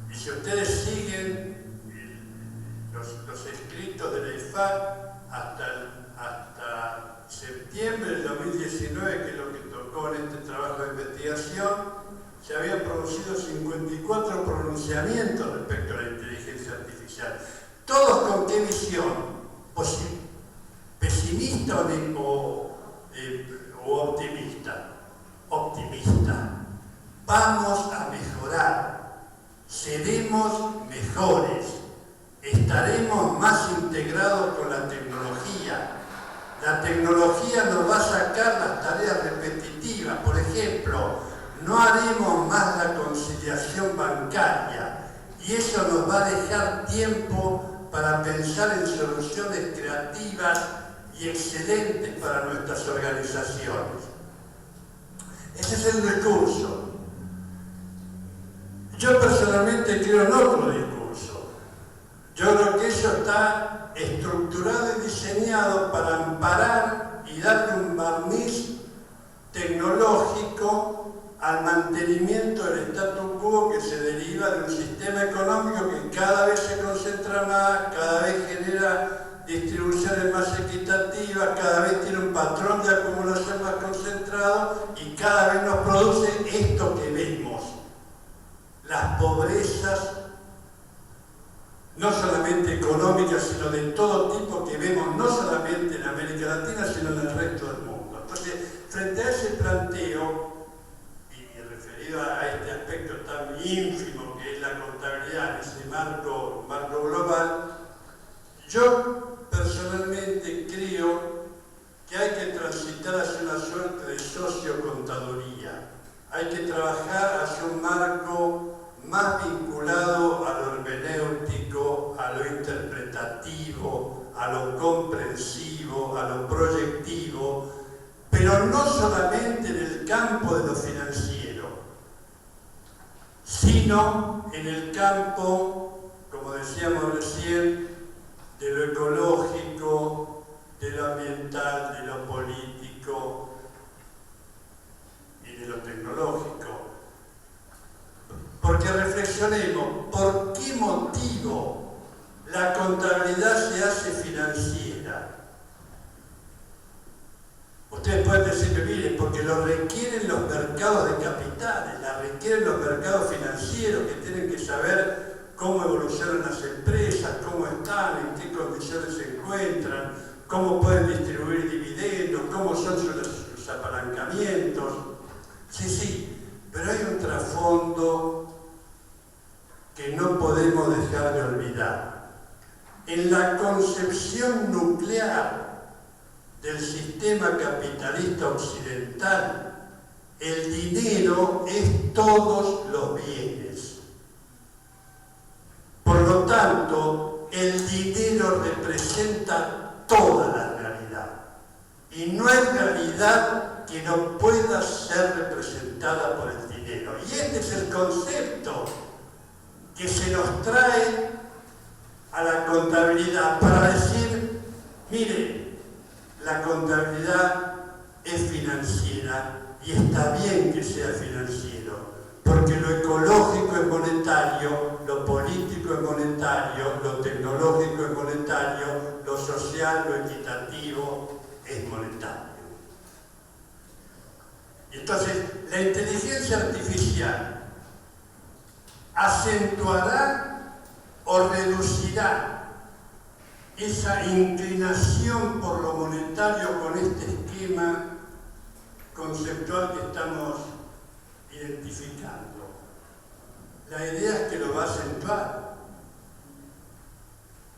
Y si ustedes siguen los escritos de la IFAC hasta septiembre del 2019, que es lo que tocó en este trabajo de investigación, se habían producido 54 pronunciamientos respecto a la inteligencia artificial. ¿Todos con qué visión? ¿Pesimista o optimista? Optimista. Vamos a mejorar, seremos mejores, estaremos más integrados con la tecnología. La tecnología nos va a sacar las tareas repetitivas. Por ejemplo, no haremos más la conciliación bancaria y eso nos va a dejar tiempo para pensar en soluciones creativas y excelentes para nuestras organizaciones. Ese es el discurso. Yo personalmente creo en otro discurso. Yo creo que eso está estructurado y diseñado para amparar y darle un barniz tecnológico al mantenimiento del statu quo que se deriva de un sistema económico que cada vez se concentra más, cada vez genera distribuciones más equitativas, cada vez tiene un patrón de acumulación más concentrado y cada vez nos produce esto que vemos. Las pobrezas, no solamente económicas, sino de todo tipo que vemos, no solamente en América Latina, sino en el resto del mundo. Entonces, frente a ese planteo, a este aspecto tan ínfimo que es la contabilidad, ese marco global, yo personalmente creo que hay que transitar hacia una suerte de sociocontaduría. Hay que trabajar hacia un marco más vinculado a lo hermenéutico, a lo interpretativo, a lo comprensivo, a lo proyectivo, pero no solamente en el campo de lo financiero, sino en el campo, como decíamos recién, de lo ecológico, de lo ambiental, de lo político y de lo tecnológico. Porque reflexionemos, ¿por qué qué motivo la contabilidad se hace financiera? Ustedes pueden decirme, miren, porque lo requieren los mercados de capitales, la requieren los mercados financieros, que tienen que saber cómo evolucionan las empresas, cómo están, en qué condiciones se encuentran, cómo pueden distribuir dividendos, cómo son sus apalancamientos. Sí, pero hay un trasfondo que no podemos dejar de olvidar. En la concepción nuclear del sistema capitalista occidental, el dinero es todos los bienes. Por lo tanto, el dinero representa toda la realidad. Y no hay realidad que no pueda ser representada por el dinero. Y este es el concepto que se nos trae a la contabilidad para decir, mire, la contabilidad es financiera y está bien que sea financiero, porque lo ecológico es monetario, lo político es monetario, lo tecnológico es monetario, lo social, lo equitativo es monetario. Entonces, la inteligencia artificial acentuará o reducirá esa inclinación por lo monetario con este esquema conceptual que estamos identificando. La idea es que lo va a acentuar.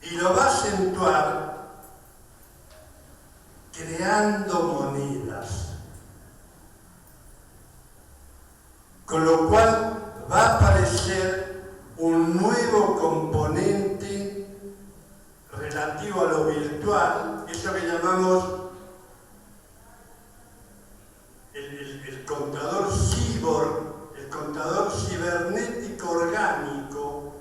Y lo va a acentuar creando monedas. Con lo cual va a aparecer un nuevo componente relativo a lo virtual, eso que llamamos el contador cyborg, el contador cibernético orgánico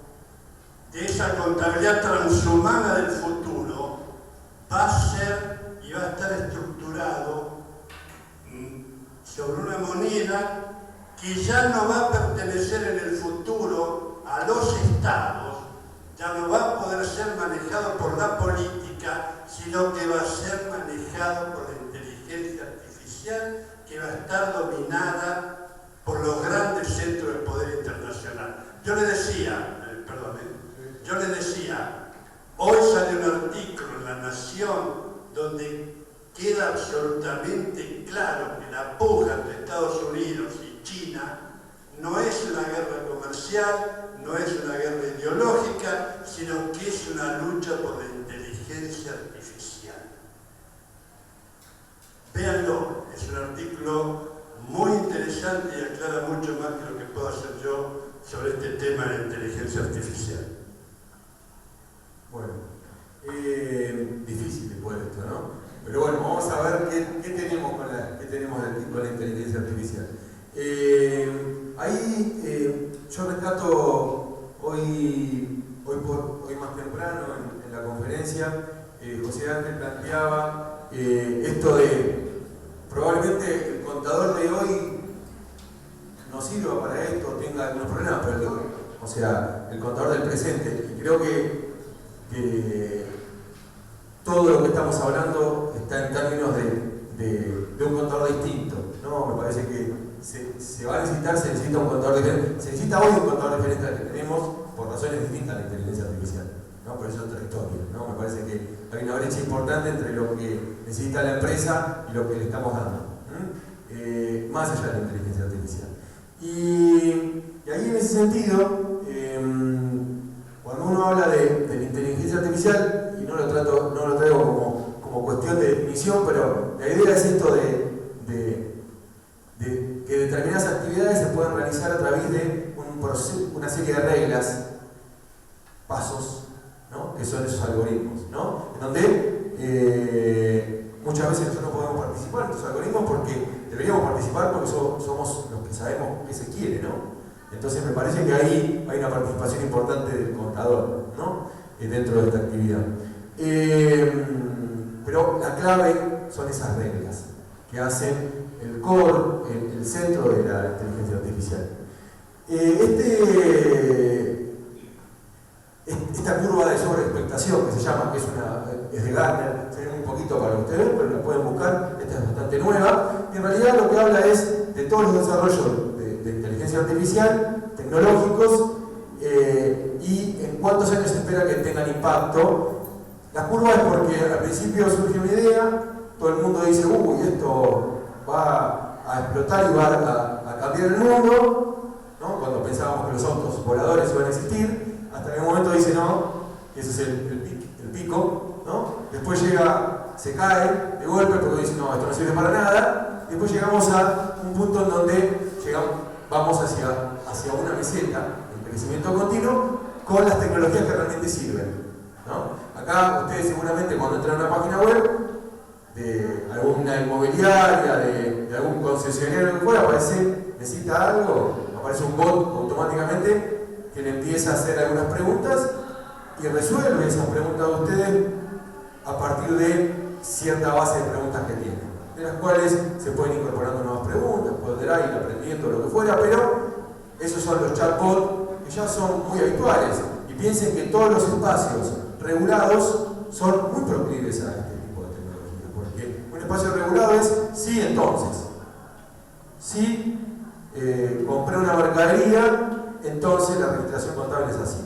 de esa contabilidad transhumana del futuro, va a ser y va a estar estructurado sobre una moneda que ya no va a pertenecer en el futuro a los estados, ya no va a poder ser manejado por la política, sino que va a ser manejado por la inteligencia artificial, que va a estar dominada por los grandes centros de poder internacional. Yo le decía, hoy sale un artículo en La Nación donde queda absolutamente claro que la puja entre Estados Unidos y China no es una guerra comercial, no es una guerra ideológica, sino que es una lucha por la inteligencia artificial. Véanlo, es un artículo muy interesante y aclara mucho más que lo que puedo hacer yo sobre este tema de la inteligencia artificial. Bueno, difícil después de esto, ¿no? Pero bueno, vamos a ver qué tenemos con la inteligencia artificial. Yo rescato hoy más temprano en la conferencia, José Ángel planteaba esto de probablemente el contador de hoy no sirva para esto, tenga algunos problemas, pero o sea, el contador del presente. Y creo que todo lo que estamos hablando está en términos de un contador distinto, ¿no? Me parece que se necesita un contador diferente. Se necesita hoy un contador diferente al que tenemos por razones distintas a la inteligencia artificial, ¿no? Pero eso es otra historia, ¿no? Me parece que hay una brecha importante entre lo que necesita la empresa y lo que le estamos dando, más allá de la inteligencia artificial. Y ahí en ese sentido, cuando uno habla de la inteligencia artificial, y no lo traigo como cuestión de definición, pero la idea es esto de que determinadas actividades se pueden realizar a través de una serie de reglas, pasos, ¿no? Que son esos algoritmos, ¿no? En donde muchas veces nosotros no podemos participar en estos algoritmos porque deberíamos participar porque somos los que sabemos qué se quiere, ¿no? Entonces me parece que ahí hay una participación importante del contador, ¿no? Dentro de esta actividad. Pero la clave son esas reglas que hacen el core, el centro de la inteligencia artificial. esta curva de sobreexpectación que se llama, que es de Gartner, se ve un poquito para ustedes, pero la pueden buscar, esta es bastante nueva, y en realidad lo que habla es de todos los desarrollos de inteligencia artificial, tecnológicos, y en cuántos años se espera que tengan impacto. La curva es porque al principio surge una idea, todo el mundo dice, uy, esto va a explotar y va a cambiar el mundo, ¿no? Cuando pensábamos que los autos voladores iban a existir, hasta que en un momento dice no, y ese es el pico, ¿no? Después se cae de golpe porque dice no, esto no sirve para nada, y después llegamos a un punto en donde vamos hacia una meseta de crecimiento continuo con las tecnologías que realmente sirven, ¿no? Acá ustedes seguramente cuando entran a una página web de alguna inmobiliaria, de algún concesionario que fuera, aparece, necesita algo, aparece un bot automáticamente que le empieza a hacer algunas preguntas y resuelve esas preguntas de ustedes a partir de cierta base de preguntas que tienen, de las cuales se pueden incorporando nuevas preguntas, podrá ir aprendiendo lo que fuera, pero esos son los chatbots que ya son muy habituales. Y piensen que todos los espacios regulados son muy proclives a este tipo de tecnología, porque un espacio regulado es sí, entonces. Si compré una mercadería, entonces la registración contable es así.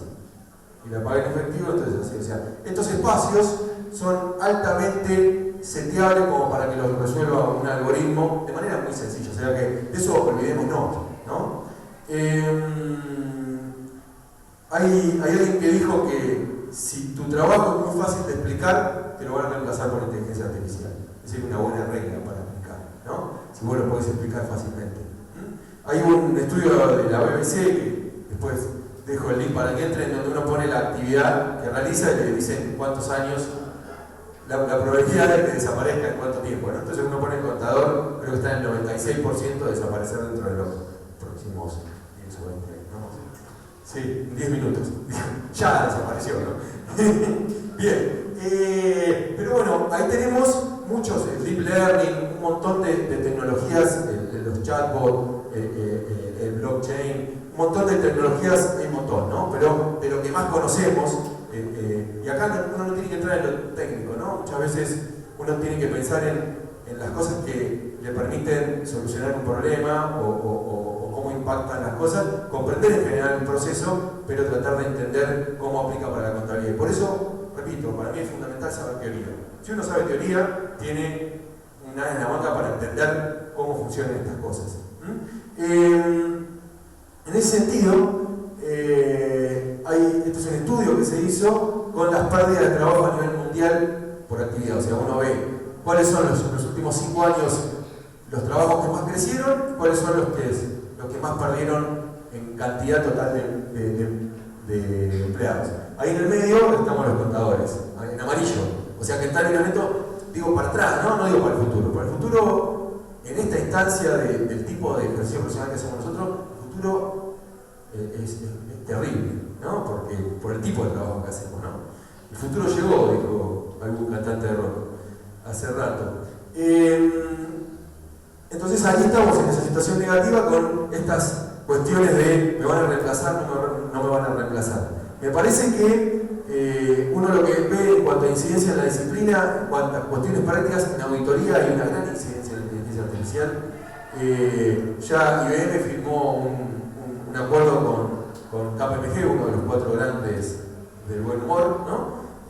Y la pagué en efectivo, entonces es así. O sea, estos espacios son altamente seteables como para que los resuelva un algoritmo de manera muy sencilla. O sea que de eso olvidémonos, ¿no? Hay alguien que dijo que si tu trabajo es muy fácil de explicar, te lo van a reemplazar por inteligencia artificial. Es decir, una buena regla para explicar, ¿no? Si vos lo podés explicar fácilmente. Hay un estudio de la BBC, que después dejo el link para que entren, donde uno pone la actividad que realiza y le dicen cuántos años, la probabilidad de que desaparezca en cuánto tiempo, ¿no? Entonces uno pone el contador, creo que está en el 96% de desaparecer dentro de los próximos 10 o 20 años, ¿no? Sí, 10 minutos. Ya desapareció, ¿no? Bien, pero bueno, ahí tenemos muchos, deep learning, un montón de tecnologías, los chatbots, el blockchain, un montón de tecnologías, hay un montón, ¿no? Pero de lo que más conocemos, y acá uno no tiene que entrar en lo técnico, ¿no? Muchas veces uno tiene que pensar en las cosas que le permiten solucionar un problema o cómo impactan las cosas, comprender en general el proceso, pero tratar de entender cómo aplica para la contabilidad. Por eso, repito, para mí es fundamental saber teoría. Si uno sabe teoría, tiene un as en la manga para entender cómo funcionan estas cosas. En ese sentido, este es un estudio que se hizo con las pérdidas de trabajo a nivel mundial por actividad. O sea, uno ve cuáles son los últimos 5 años los trabajos que más crecieron, cuáles son los que más perdieron en cantidad total de empleados. Ahí en el medio estamos los contadores, en amarillo. O sea que en tal momento, digo para atrás, no digo para el futuro. Para el futuro, en esta instancia del tipo de ejercicio profesional que hacemos nosotros, el futuro es terrible, ¿no? Porque por el tipo de trabajo que hacemos, ¿no? El futuro llegó, dijo algún cantante de rock hace rato. Entonces ahí estamos en esa situación negativa con estas cuestiones de me van a reemplazar, no me van a reemplazar. Me parece que uno lo que ve en cuanto a incidencia en la disciplina, en cuanto a cuestiones prácticas, en auditoría hay una gran incidencia en la inteligencia artificial. Ya IBM firmó un acuerdo con KPMG, uno de los 4 grandes del buen humor, ¿no?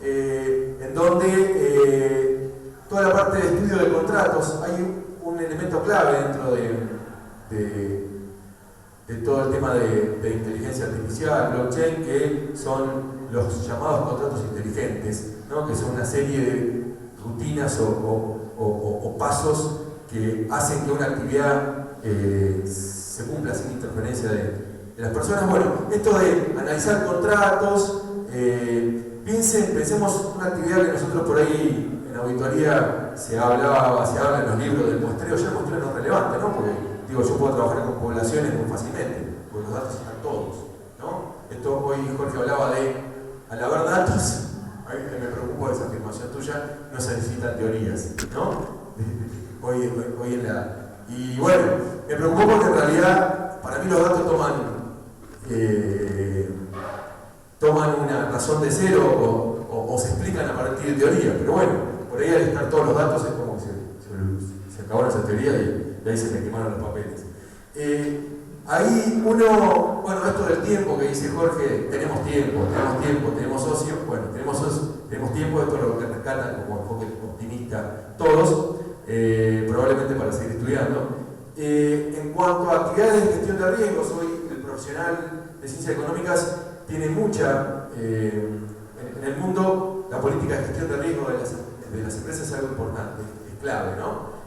En donde toda la parte de estudio de contratos, hay un elemento clave dentro de todo el tema de inteligencia artificial, blockchain, que son los llamados contratos inteligentes, ¿no? Que son una serie de rutinas o pasos que hacen que una actividad se cumpla sin interferencia de las personas. Bueno, esto de analizar contratos, pensemos una actividad que nosotros por ahí en auditoría se habla en los libros del muestreo. Ya el muestreo no es relevante, ¿no? Porque digo, yo puedo trabajar con poblaciones muy fácilmente, porque los datos están todos, ¿no? Esto hoy Jorge hablaba de, al haber datos, a mí me preocupa esa afirmación tuya, no se necesitan teorías, ¿no? Hoy en la... Y bueno, me preocupó porque en realidad, para mí los datos toman una razón de ser o se explican a partir de teoría, pero bueno, por ahí al estar todos los datos es como que se acabaron esa teoría y ahí se me quemaron los papeles. Ahí uno, bueno, esto del tiempo que dice Jorge, tenemos tiempo, tenemos ocio, bueno, tenemos tiempo, esto es lo que rescatan como enfoque optimista todos, probablemente para seguir estudiando. En cuanto a actividades de gestión de riesgos, hoy el profesional de ciencias económicas tiene mucha, en el mundo la política de gestión de riesgo de las empresas es algo importante, es clave, ¿no?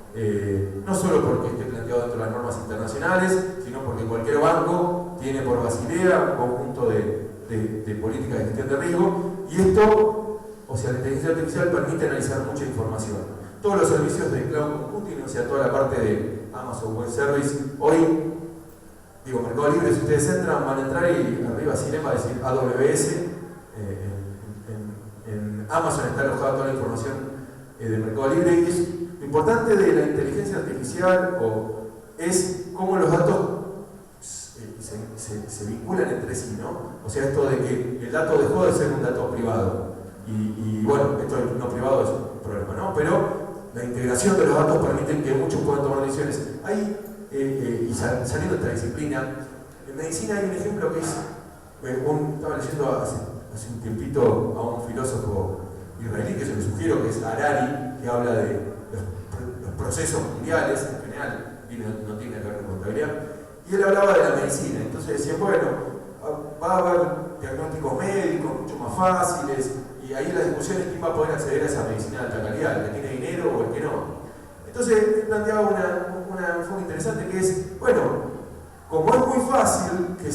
No solo porque esté planteado dentro de las normas internacionales, sino porque cualquier banco tiene por Basilea un conjunto de políticas de gestión de riesgo, y esto, o sea, la inteligencia artificial permite analizar mucha información. Todos los servicios de cloud computing, o sea, toda la parte de Amazon Web Service, hoy, digo, Mercado Libre, si ustedes entran, van a entrar y arriba Silema va a decir AWS, en Amazon está alojada toda la información de Mercado Libre, y es lo importante de la inteligencia artificial es cómo los datos se vinculan entre sí, ¿no? O sea, esto de que el dato dejó de ser un dato privado, y bueno, esto no privado es un problema, ¿no? Pero la integración de los datos permite que muchos puedan tomar decisiones. Hay, y saliendo de esta disciplina, en medicina hay un ejemplo que es, estaba leyendo hace un tiempito a un filósofo israelí que se lo sugiero, que es Harari, que habla de los procesos mundiales en general, no tiene que ver con contabilidad, y él hablaba de la medicina. Entonces decía, bueno, va a haber diagnósticos médicos mucho más fáciles, y ahí la discusión es quién va a poder acceder a esa medicina de alta calidad, el que tiene dinero o el que no. Entonces él planteaba una forma interesante que es, bueno, como es muy fácil que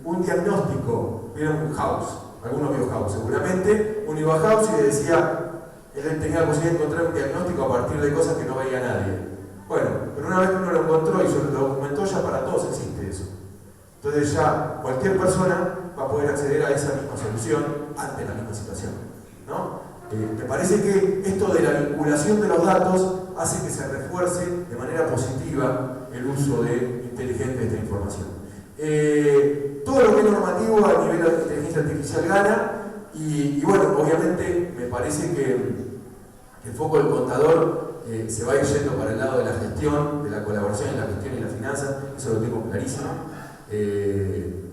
un diagnóstico, vieron House, algunos vio House seguramente, uno iba a House y le decía, él tenía la posibilidad de encontrar un diagnóstico a partir de cosas que no veía nadie. Bueno, pero una vez que uno lo encontró y se lo documentó, ya para todos existe eso. Entonces ya cualquier persona va a poder acceder a esa misma solución ante la misma situación, ¿no? Me parece que esto de la vinculación de los datos hace que se refuerce de manera positiva el uso inteligente de esta información. Todo lo que es normativo a nivel de inteligencia artificial gana, y bueno, obviamente me parece que el foco del contador se va a ir yendo para el lado de la gestión, de la colaboración en la gestión y la finanza, eso lo tengo clarísimo,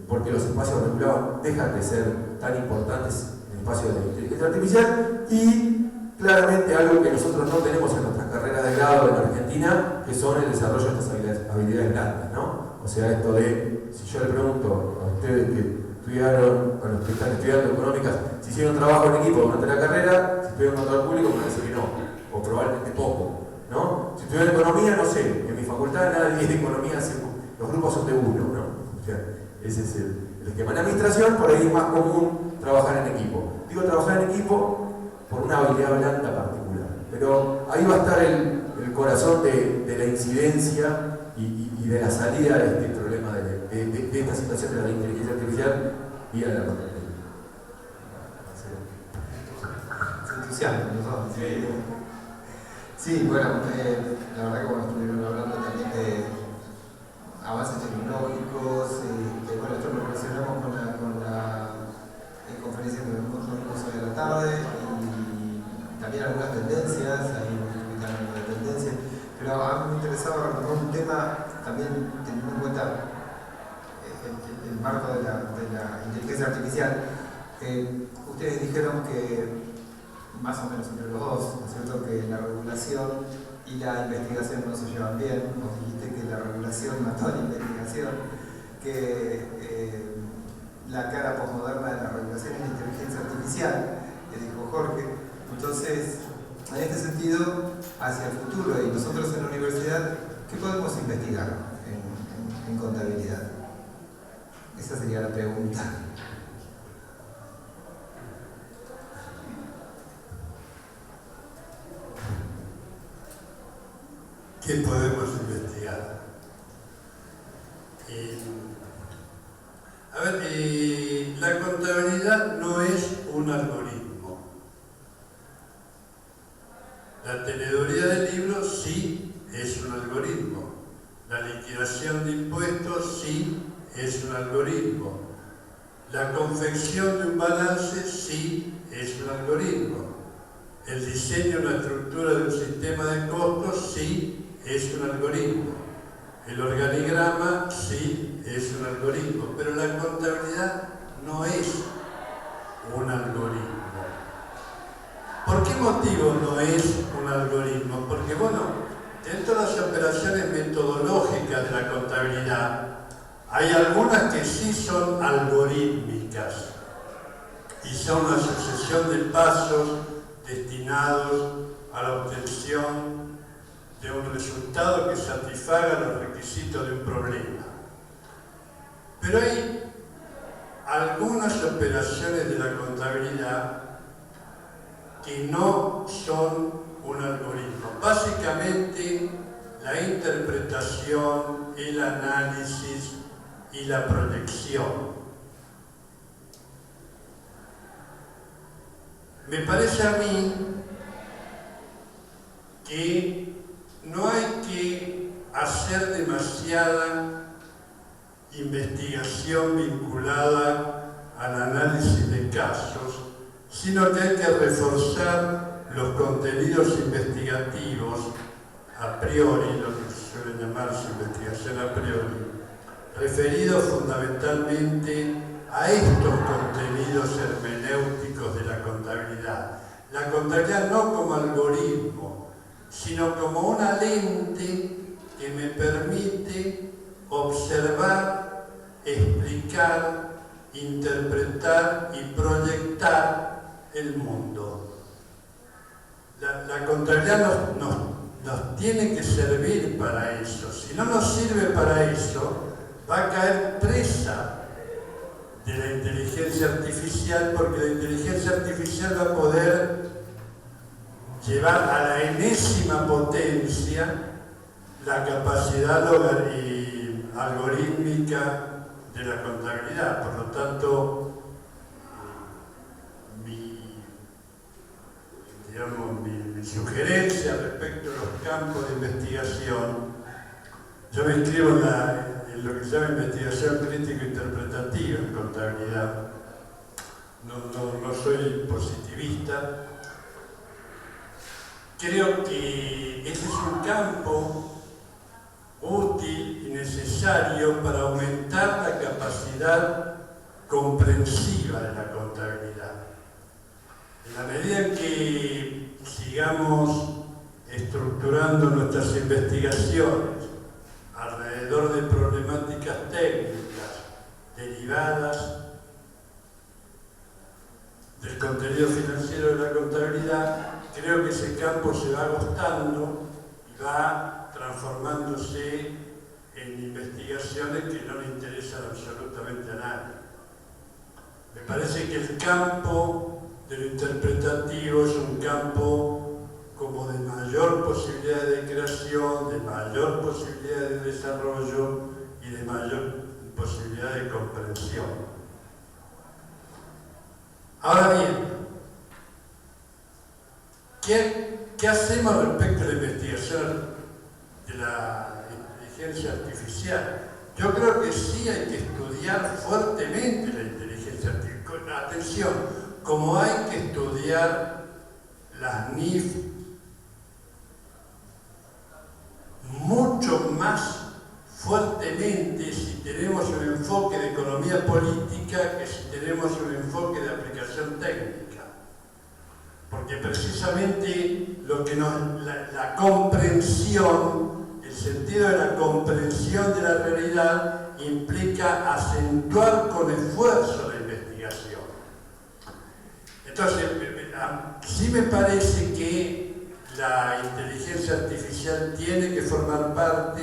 porque los espacios regulados dejan de ser tan importantes en espacios de inteligencia artificial, y claramente algo que nosotros no tenemos en nuestras carreras de grado en Argentina, que son el desarrollo de estas habilidades blandas, ¿no? O sea, esto de, si yo le pregunto a ustedes que estudiaron, a los que están estudiando económicas, si hicieron trabajo en equipo durante la carrera, si estudiaron contador público, me parece que no, o probablemente poco, ¿no? Si estudiaron economía, no sé, en mi facultad nadie de economía, los grupos son de uno, ¿no? O sea, ese es el esquema. En administración, por ahí es más común trabajar en equipo. Digo trabajar en equipo por una habilidad blanda particular, pero ahí va a estar el corazón de la incidencia y de la salida de este problema de esta situación de la inteligencia artificial y a la contabilidad. Se entusiasman los dos. Sí, bueno, la verdad que bueno, estuvieron hablando también de avances tecnológicos, bueno, esto lo relacionamos con la conferencia que vimos en el curso de la tarde, y también algunas tendencias, ahí también de tendencias, pero a mí me interesaba retomar un tema también teniendo en cuenta el marco de la inteligencia artificial. Ustedes dijeron que más o menos entre los dos, ¿no es cierto?, que la regulación y la investigación no se llevan bien. Vos dijiste que la regulación mató a la investigación, que la cara posmoderna de la regulación es la inteligencia artificial, que dijo Jorge. Entonces, en este sentido, hacia el futuro, y nosotros en la universidad, ¿qué podemos investigar en contabilidad? Esa sería la pregunta. ¿Qué podemos investigar? La contabilidad no es un algoritmo. La teneduría de libros sí es un algoritmo. La liquidación de impuestos sí es un algoritmo. La confección de un balance sí es un algoritmo. El diseño de una estructura de un sistema de costos sí es un algoritmo. El organigrama sí es un algoritmo, pero la contabilidad no es un algoritmo. ¿Por qué motivo no es un algoritmo? Porque, bueno, dentro de las operaciones metodológicas de la contabilidad, hay algunas que sí son algorítmicas y son una sucesión de pasos destinados a la obtención de un resultado que satisfaga los requisitos de un problema. Pero hay algunas operaciones de la contabilidad que no son un algoritmo. Básicamente, la interpretación, el análisis y la proyección. Me parece a mí que no hay que hacer demasiada investigación vinculada al análisis de casos, sino que hay que reforzar los contenidos investigativos a priori, lo que se suele llamarse investigación a priori, referidos fundamentalmente a estos contenidos hermenéuticos de la contabilidad. La contabilidad no como algoritmo, sino como una lente que me permite observar, explicar, interpretar y proyectar el mundo. La contabilidad nos tiene que servir para eso. Si no nos sirve para eso, va a caer presa de la inteligencia artificial, porque la inteligencia artificial va a poder llevar a la enésima potencia la capacidad algorítmica de la contabilidad. Por lo tanto, mi sugerencia respecto a los campos de investigación, yo me inscribo en lo que se llama investigación crítico-interpretativa en contabilidad. No soy positivista. Creo que este es un campo útil y necesario para aumentar la capacidad comprensiva de la contabilidad. En la medida en que sigamos estructurando nuestras investigaciones alrededor de problemáticas técnicas derivadas del contenido financiero de la contabilidad, creo que ese campo se va agotando y va transformándose en investigaciones que no le interesan absolutamente a nadie. Me parece que el campo de lo interpretativo es un campo como de mayor posibilidad de creación, de mayor posibilidad de desarrollo y de mayor posibilidad de comprensión. Ahora bien, ¿qué hacemos respecto a la investigación de la inteligencia artificial? Yo creo que sí hay que estudiar fuertemente la inteligencia artificial. Atención, como hay que estudiar las NIF mucho más fuertemente si tenemos un enfoque de economía política que si tenemos un enfoque de aplicación técnica. Porque precisamente lo que la comprensión, el sentido de la comprensión de la realidad implica acentuar con esfuerzo la investigación. Entonces, sí me parece que la inteligencia artificial tiene que formar parte,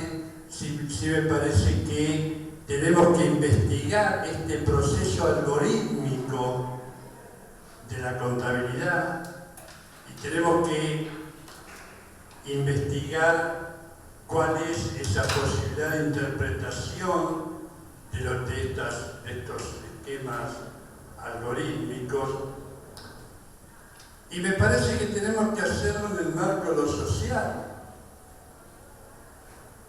sí me parece que tenemos que investigar este proceso algorítmico de la contabilidad y tenemos que investigar cuál es esa posibilidad de interpretación de estos esquemas algorítmicos. Y me parece que tenemos que hacerlo en el marco de lo social,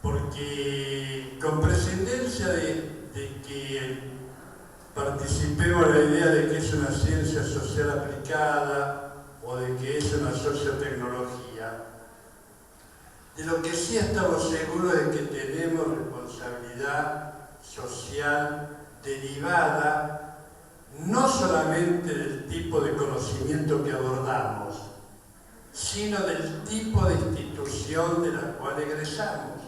porque con prescindencia de que participemos de la idea de que es una ciencia social aplicada o de que es una sociotecnología. De lo que sí estamos seguros es que tenemos responsabilidad social derivada no solamente del tipo de conocimiento que abordamos, sino del tipo de institución de la cual egresamos.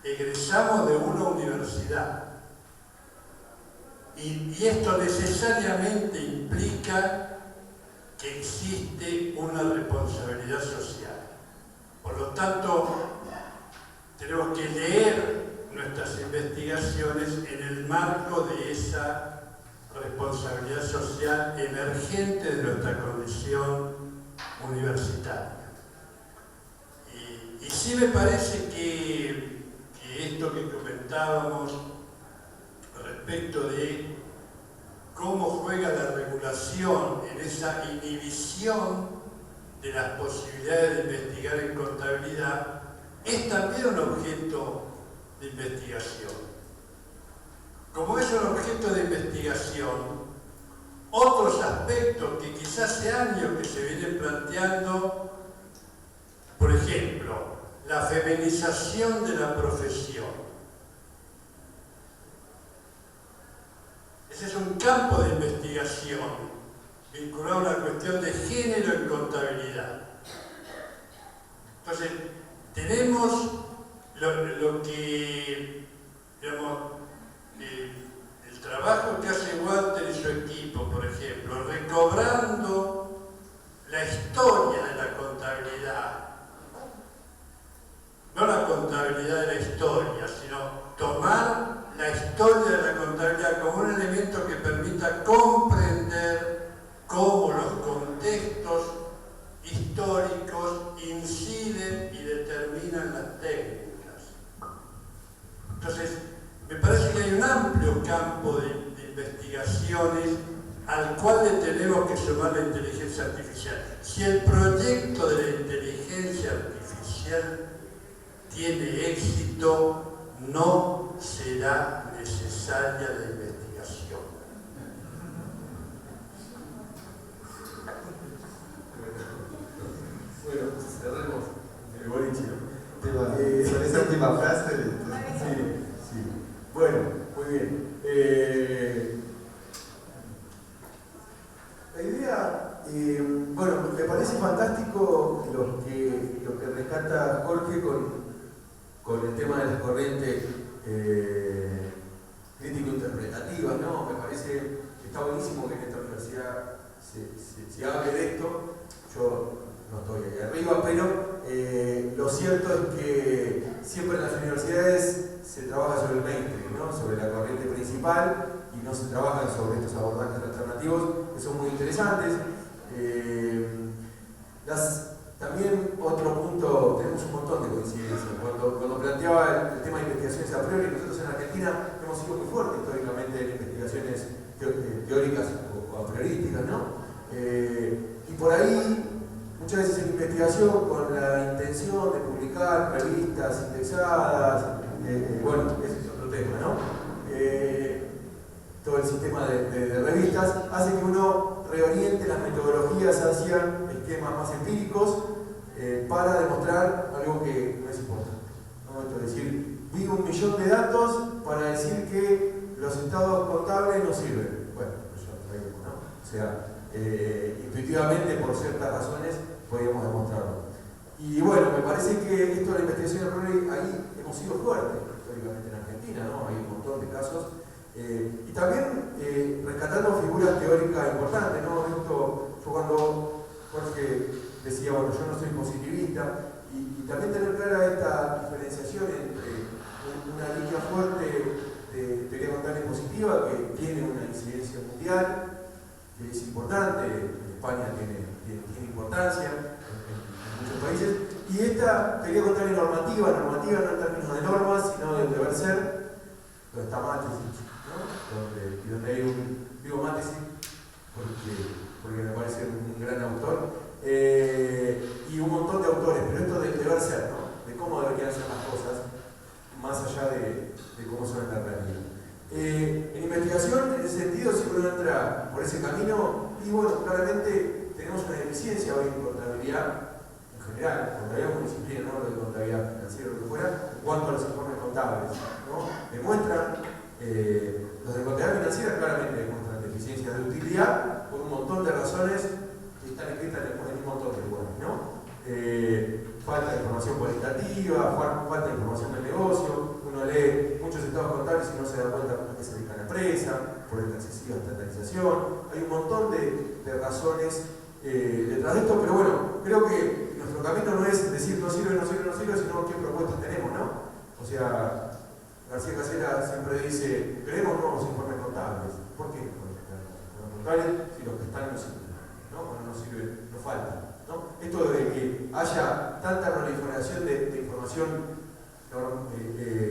Egresamos de una universidad. Y esto necesariamente implica que existe una responsabilidad social. Por lo tanto, tenemos que leer nuestras investigaciones en el marco de esa responsabilidad social emergente de nuestra condición universitaria. Y sí me parece que esto que comentábamos respecto de cómo juega la regulación en esa inhibición de las posibilidades de investigar en contabilidad es también un objeto de investigación. Como es un objeto de investigación, otros aspectos que quizás hace años que se vienen planteando, por ejemplo, la feminización de la profesión. Ese es un campo de investigación vinculado a una cuestión de género en contabilidad. Entonces, tenemos lo que, digamos, el trabajo que hace Walter y su equipo, por ejemplo, recobrando la historia de la contabilidad. No la contabilidad de la historia, sino tomar la historia de la contabilidad como un elemento que permita comprender cómo los contextos históricos inciden y determinan las técnicas. Entonces, me parece que hay un amplio campo de investigaciones al cual le tenemos que sumar la inteligencia artificial. Si el proyecto de la inteligencia artificial tiene éxito, no será necesaria la investigación. Bueno, cerremos el boliche. Con esa última frase. Sí. Bueno, muy bien. La idea, bueno, me parece fantástico lo que rescata Jorge con el tema de las corrientes crítico-interpretativas, ¿no? Me parece que está buenísimo que en esta universidad se hable de esto. Yo no estoy ahí arriba, pero lo cierto es que siempre en las universidades se trabaja sobre el mainstream, ¿no? Sobre la corriente principal, y no se trabajan sobre estos abordajes alternativos que son muy interesantes. También otro punto, tenemos un montón de coincidencias. Cuando planteaba el tema de investigaciones a priori, nosotros en Argentina hemos sido muy fuertes históricamente en investigaciones teóricas o a priorísticas, ¿no? Y por ahí, muchas veces en investigación con la intención de publicar revistas indexadas, bueno, ese es otro tema, ¿no? Todo el sistema de revistas hace que uno reoriente las metodologías hacia esquemas más empíricos para demostrar algo que no es importante, ¿no? Esto es decir, vi 1.000.000 de datos para decir que los estados contables no sirven. Bueno, pues yo traigo, ¿no? O sea, intuitivamente, por ciertas razones, podíamos demostrarlo. Y bueno, me parece que esto de la investigación de errores, ahí hemos sido fuertes históricamente en Argentina, ¿no? Hay un montón de casos. Y también rescatando figuras teóricas importantes, ¿no? Yo cuando Jorge decía, bueno, yo no soy positivista, y también tener clara esta diferenciación entre una línea fuerte de teoría contable positiva que tiene una incidencia mundial, que es importante, en España tiene importancia, en muchos países, y esta teoría contable normativa no en términos de normas, sino del deber ser, donde está Mathesis, ¿no? donde hay digo Mathesis porque me parece un gran autor, y un montón de autores, pero esto del deber ser, ¿no? De cómo deberían ser las cosas, más allá de cómo son en la realidad. En investigación, en ese sentido, lamentablemente tenemos una deficiencia hoy en contabilidad, en general, contabilidad como disciplina, no lo de contabilidad financiera o lo que fuera, en cuanto a los informes contables, ¿no? Demuestran, los de contabilidad financiera claramente demuestran deficiencias de utilidad por un montón de razones que están escritas en un montón de lugares, ¿no? Falta de información cualitativa, falta de información del negocio, uno lee muchos estados contables y no se da cuenta a qué se dedica la empresa, por esta excesiva estandarización. Hay un montón de razones detrás de esto, pero bueno, creo que nuestro camino no es decir no sirve, sino qué propuestas tenemos, ¿no? O sea, García Casera siempre dice, queremos nuevos informes contables. ¿Por qué informes contables? Si los que están no sirven, ¿no? Cuando no sirven, no faltan, ¿no? Esto de que haya tanta proliferación de información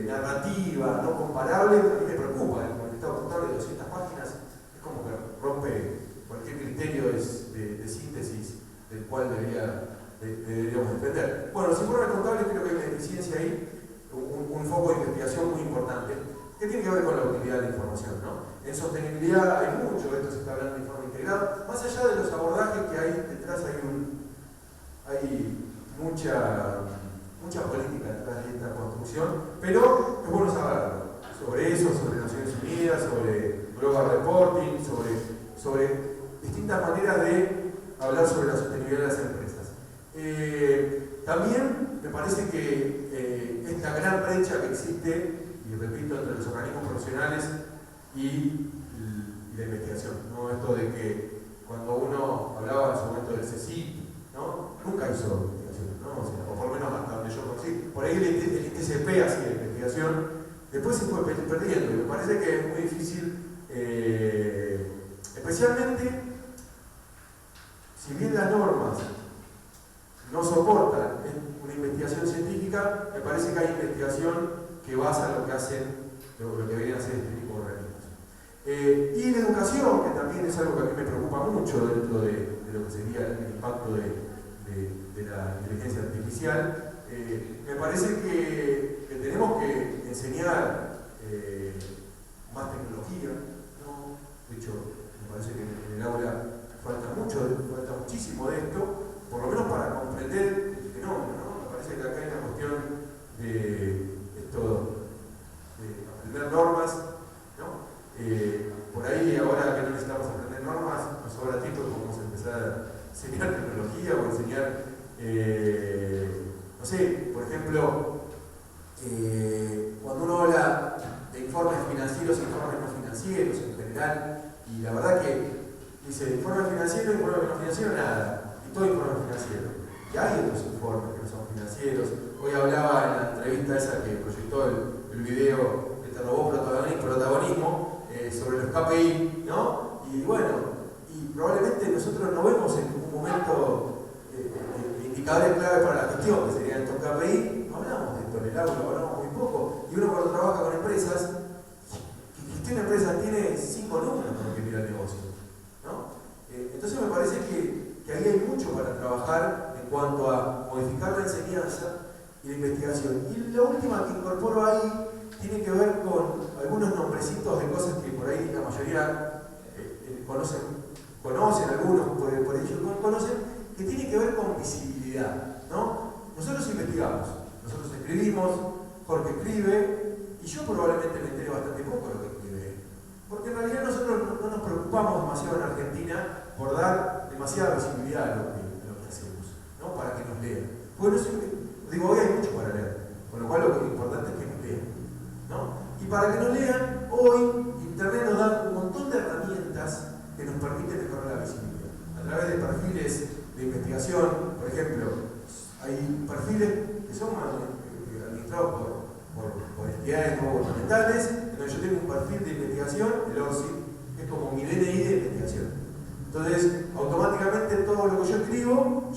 narrativa, no comparable, a mí me preocupa. El estado contable de 200 páginas es como que rompe cualquier criterio de síntesis del cual deberíamos defender. Bueno, los informes contables creo que hay una deficiencia ahí, un foco de investigación muy importante, que tiene que ver con la utilidad de la información, ¿no? En sostenibilidad hay mucho, esto se está hablando de informe integrado, más allá de los abordajes que hay detrás, hay mucha política detrás de esta construcción, pero es bueno saberlo, sobre eso, sobre Naciones Unidas, sobre Global Reporting, sobre distintas maneras de hablar sobre la sostenibilidad de las empresas. También me parece que esta gran brecha que existe, y repito, entre los organismos profesionales y la investigación, ¿no? Esto de que cuando uno hablaba en su momento del CSIC, ¿no? Nunca hizo investigación, ¿no? O por lo menos hasta donde yo conocí. Por ahí el ITCP hacía investigación, después se fue perdiendo, y me parece que es muy difícil, especialmente si bien las normas no soportan una investigación científica, me parece que hay investigación que basa lo que hacen, lo que deberían hacer este tipo de organismos. Y la educación, que también es algo que a mí me preocupa mucho dentro de lo que sería el impacto de la inteligencia artificial, me parece que tenemos que enseñar más tecnología, ¿no? De hecho, me parece que en el aula falta muchísimo de esto, por lo menos para comprender el fenómeno, ¿no? Me parece que acá hay una cuestión de aprender normas, ¿no? Por ahí, ahora que no necesitamos aprender normas, nos sobra tiempo y podemos empezar a enseñar tecnología o enseñar, no sé, por ejemplo, cuando uno habla de informes financieros e informes no financieros en general, y la verdad que dice informe financiero, informe no financiero, nada, y todo informe financiero. Y hay otros informes que no son financieros. Hoy hablaba en la entrevista esa que proyectó el video que te robó protagonismo sobre los KPI, ¿no? Y bueno, y probablemente nosotros no vemos en ningún momento indicadores clave para la gestión, que serían estos KPI. No hablamos de esto en el aula, hablamos muy poco. Y uno cuando trabaja con empresas, que gestiona empresas tiene 5 números con los que mira el negocio, ¿no? Entonces me parece que ahí hay mucho para trabajar en cuanto a modificar la enseñanza y la investigación. Y la última que incorporo ahí tiene que ver con algunos nombrecitos de cosas que por ahí la mayoría conocen algunos, por ellos conocen, que tiene que ver con visibilidad, ¿no? Nosotros investigamos, nosotros escribimos, Jorge escribe, y yo probablemente me enteré bastante poco de lo que escribe, porque en realidad nosotros no nos preocupamos demasiado en Argentina por dar demasiada visibilidad a lo que hacemos, ¿no? Para que nos lean. Bueno, digo, hoy hay mucho para leer, con lo cual lo importante es que nos lean, ¿no? Y para que nos lean, hoy Internet nos da un montón de herramientas que nos permiten mejorar la visibilidad. A través de perfiles de investigación, por ejemplo, hay perfiles que son administrados por entidades no gubernamentales, entonces yo tengo un perfil de investigación, el ORCID, que es como mi DNI de investigación. Entonces, automáticamente todo lo que yo escribo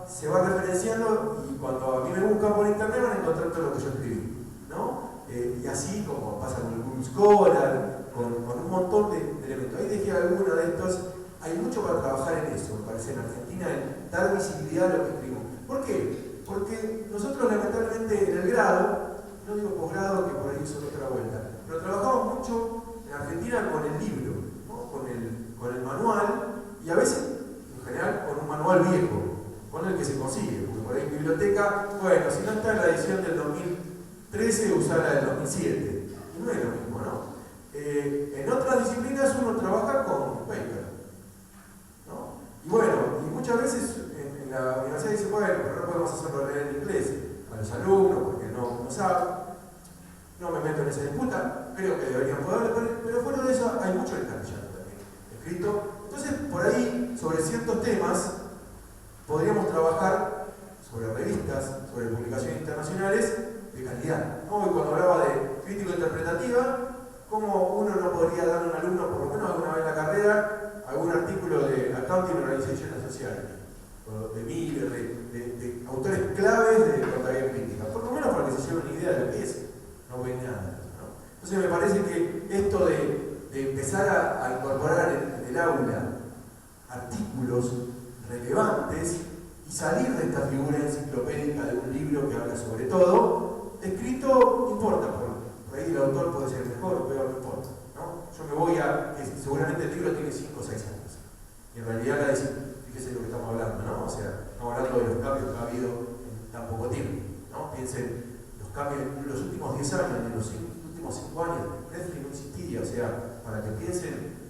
se va referenciando, y cuando a mí me buscan por internet van a encontrar todo lo que yo escribí, ¿no? Y así como pasa con el Google Scholar, con un montón de elementos. Ahí dejé alguno de estos. Hay mucho para trabajar en eso, me parece, en Argentina, en dar visibilidad a lo que escribimos. ¿Por qué? Porque nosotros lamentablemente en el grado, no digo posgrado que por ahí es otra vuelta, pero trabajamos mucho en Argentina con el libro, ¿no? con el manual, y a veces, en bueno, si no está en la edición del 2013, usar la del 2007. Y no es lo mismo, ¿no? En otras disciplinas uno trabaja con paper, ¿no? Y bueno, y muchas veces en la universidad dice, bueno, pero no podemos hacerlo leer en inglés a los alumnos porque no saben. No me meto en esa disputa, creo que deberían poder, pero fuera de eso hay mucho en castellano también escrito. Entonces, por ahí, sobre ciertos temas, podríamos trabajar sobre revistas, sobre publicaciones internacionales de calidad, ¿no? Y cuando hablaba de crítica interpretativa, ¿cómo uno no podría dar a un alumno, por lo menos alguna vez en la carrera, algún artículo de Accounting Organization Association, o de Miller, de autores claves de contabilidad crítica, por lo menos para que se lleven una idea de lo que es? No ven nada, ¿no? Entonces me parece que esto de empezar a incorporar en el aula artículos relevantes y salir de esta figura enciclopédica de un libro que habla sobre todo, escrito, no importa, por ahí el autor puede ser mejor o peor, no importa, ¿no? Yo me voy seguramente el libro tiene 5 o 6 años, y en realidad fíjese de lo que estamos hablando, ¿no? O sea, estamos hablando de los cambios que ha habido en tan poco tiempo, ¿no? Piensen, los cambios en los últimos 10 años, en los últimos 5 años, Netflix no existía, o sea, para que piensen,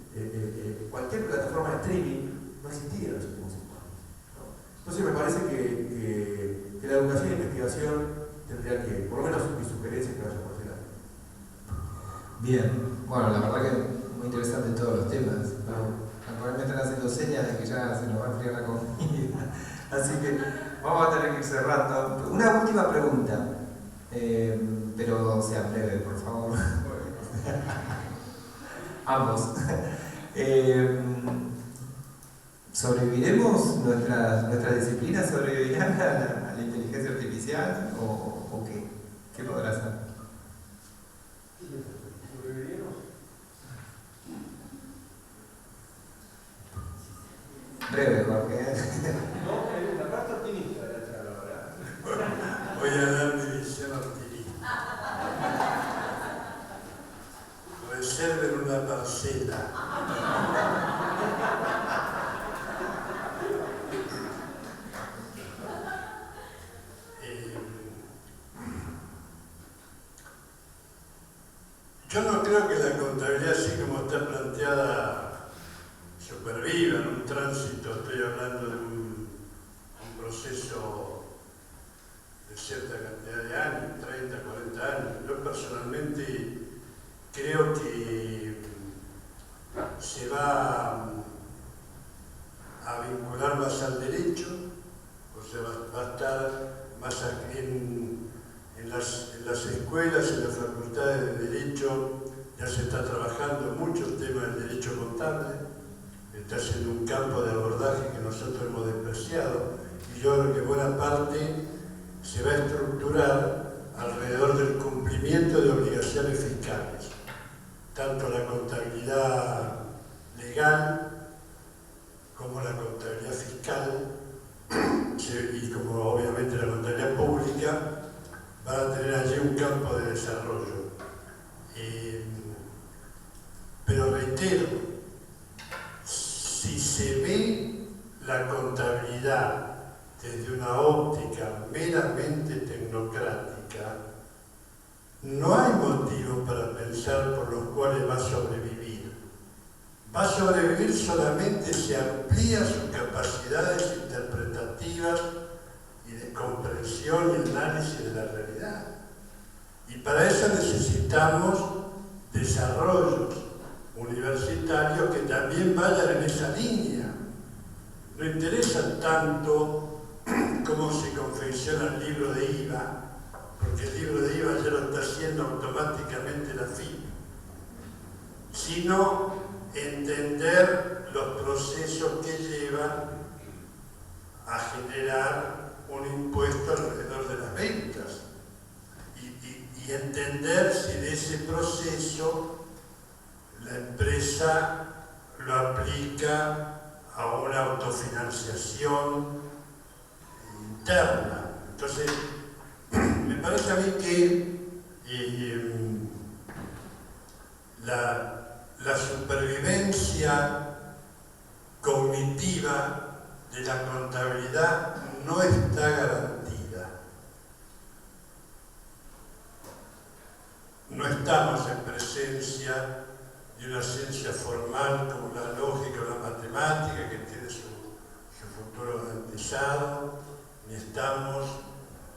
cualquier plataforma de streaming no existía en los últimos 5 años, ¿no? Entonces me parece que la educación e investigación tendría que, por lo menos mi sugerencia es que vaya por ese lado. Bien, bueno, la verdad que muy interesante todos los temas, ¿no? Me están haciendo señas de que ya se nos va a enfriar la comida, así que vamos a tener que ir cerrando. Una última pregunta, pero sea breve, por favor. Ambos. ¿Sobreviviremos? ¿Nuestra disciplina sobrevivirá a la inteligencia artificial o qué? ¿Qué podrá hacer? ¿Sobreviviremos? Breve, Jorge. No, la parte optimista de la charla ahora. Voy a dar mi visión optimista. Reserven una parcela. Yo no creo que la contabilidad, así como está planteada, superviva en un tránsito. Estoy hablando de un proceso de cierta cantidad de años, 30, 40 años. Yo personalmente creo que se va a vincular más al derecho, o sea, va a estar más en las escuelas, en las facultades de derecho. Ya se está trabajando muchos temas del derecho contable, está siendo un campo de abordaje que nosotros hemos despreciado, y yo creo que buena parte se va a estructurar alrededor del cumplimiento de obligaciones fiscales, tanto la contabilidad legal como la contabilidad fiscal y como obviamente la contabilidad pública van a tener allí un campo de desarrollo. Pero reitero, si se ve la contabilidad desde una óptica meramente tecnocrática, no hay motivo para pensar por los cuales va a sobrevivir. Va a sobrevivir solamente si amplía sus capacidades interpretativas y de comprensión y análisis de la realidad. Y para eso necesitamos desarrollos universitarios que también vayan en esa línea. No interesa tanto cómo se confecciona el libro de IVA, porque el libro de IVA ya lo está haciendo automáticamente la FIP, sino entender los procesos que llevan a generar un impuesto alrededor de las ventas y entender si de ese proceso la empresa lo aplica a una autofinanciación interna. Entonces, me parece a mí que la supervivencia cognitiva de la contabilidad no está garantida. no estamos en presencia de una ciencia formal como la lógica o la matemática que tiene su futuro garantizado, ni estamos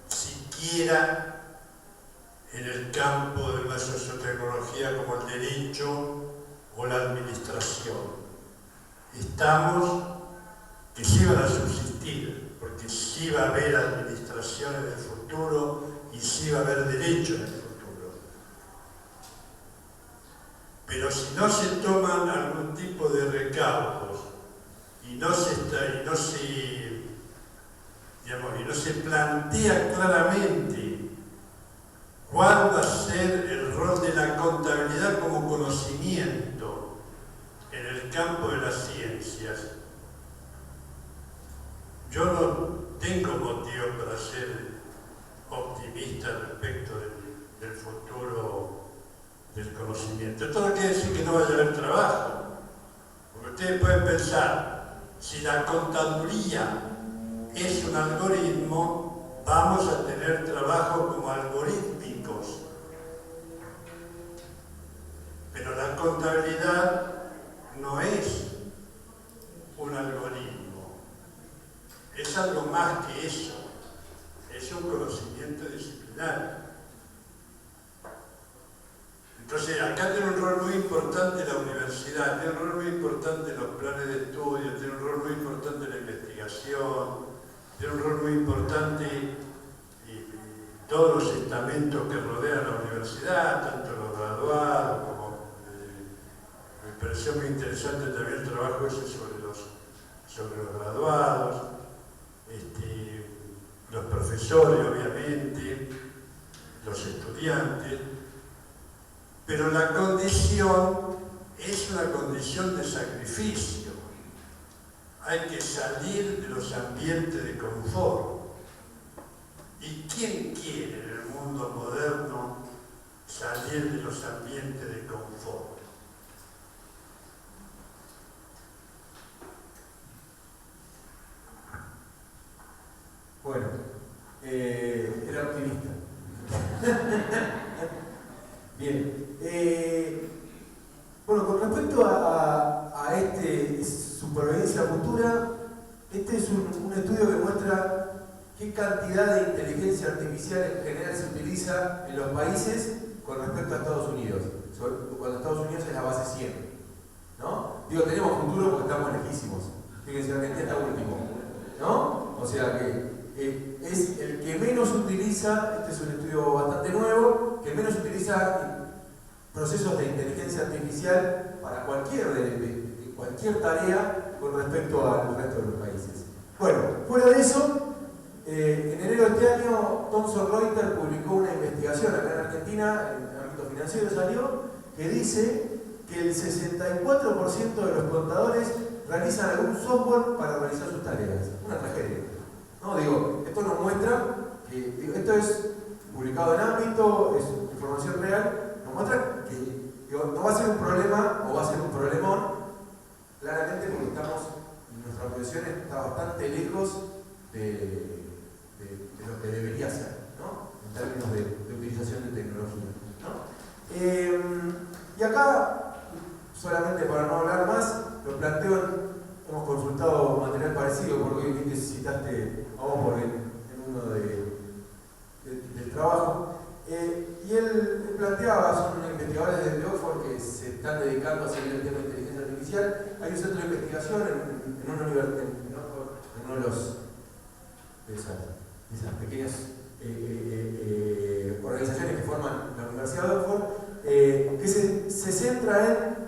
siquiera en el campo de una sociotecnología como el derecho o la administración. Estamos que sí van a subsistir, porque sí va a haber administración en el futuro y sí va a haber derecho en el futuro. Pero si no se toman algún tipo de recaudos y no se plantea claramente cuál va a ser el rol de la contabilidad como conocimiento en el campo de las ciencias, yo no tengo motivo para ser optimista respecto del futuro del conocimiento. Esto no quiere decir que no vaya a haber trabajo, porque ustedes pueden pensar, si la contaduría es un algoritmo, vamos a tener trabajo como algorítmicos. Pero la contabilidad no es un algoritmo, es algo más que eso, es un conocimiento disciplinario. Entonces, acá tiene un rol muy importante la universidad, tiene un rol muy importante los planes de estudio, tiene un rol muy importante la investigación, tiene un rol muy importante todos los estamentos que rodean la universidad, tanto los graduados como me pareció muy interesante también el trabajo ese sobre los graduados, los profesores obviamente, los estudiantes, pero la condición es una condición de sacrificio. Hay que salir de los ambientes de confort. ¿Y quién quiere en el mundo moderno salir de los ambientes de confort? Bueno, era optimista. Bien. Bueno, con respecto a supervivencia futura, este es un estudio que muestra qué cantidad de inteligencia artificial en general se utiliza en los países con respecto a Estados Unidos. Cuando Estados Unidos es la base 100, ¿no? Digo, tenemos futuro porque estamos lejísimos. Fíjense, Argentina está último, ¿no? O sea que es el que menos utiliza, este es un estudio bastante nuevo, que menos utiliza procesos de inteligencia artificial para cualquier tarea con respecto al resto de los países. Bueno, fuera de eso, en enero de este año, Thomson Reuters publicó una investigación acá en Argentina, en el ámbito financiero salió, que dice que el 64% de los contadores realizan algún software para realizar sus tareas. Una tragedia. No, digo, esto nos muestra que, esto es publicado en ámbito, es información real, nos muestra que no va a ser un problema o va a ser un problemón, claramente porque nuestra profesión está bastante lejos de lo que debería ser, ¿no? En términos de utilización de tecnología, ¿no? Y acá, solamente para no hablar más, lo planteo, hemos consultado material parecido, porque hoy que citaste a vos en uno del trabajo, y él planteaba, son investigadores de Oxford que se están dedicando a seguir el tema de inteligencia artificial. Hay un centro de investigación en una universidad, en uno de esas pequeñas organizaciones que forman la Universidad de Oxford, que se centra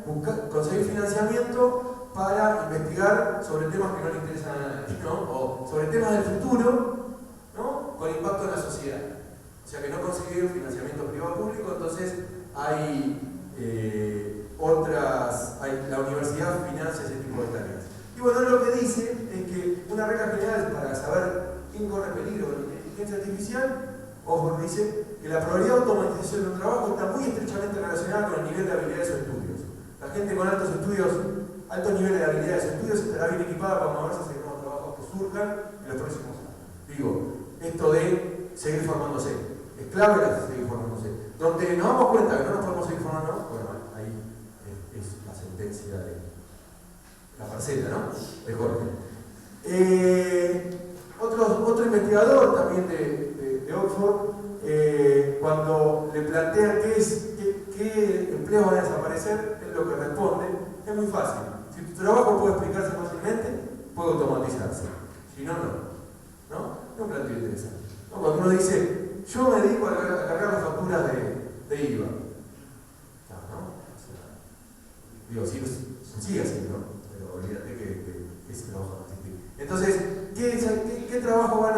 en conseguir financiamiento para investigar sobre temas que no le interesan a nadie, ¿no? O sobre temas del futuro, ¿no? Con impacto en la sociedad. O sea que no conseguir financiamiento privado-público, entonces la universidad financia ese tipo de tareas. Y bueno, lo que dice es que una regla general para saber quién corre peligro con la inteligencia artificial, Oxford dice que la probabilidad de automatización de un trabajo está muy estrechamente relacionada con el nivel de habilidades o estudios. La gente con altos niveles de habilidades o estudios estará bien equipada para moverse hacia nuevos trabajos que surjan en los próximos años. Digo, esto de seguir formándose, es clave seguir formándose. Donde nos damos cuenta que no nos podemos seguir formando, bueno, ahí es la sentencia de la parcela, ¿no? De Jorge. Otro investigador también de Oxford, cuando le plantean qué empleos van a desaparecer, es lo que responde, es muy fácil. Si tu trabajo puede explicarse fácilmente, puede automatizarse. Si no, no. Es un planteo interesante. ¿No? Cuando uno dice, yo me dedico a cargar las facturas de IVA. ¿No? O sea, digo, sí, se sigue así, ¿no? Pero olvídate que ese trabajo no existe. Entonces, ¿qué trabajo van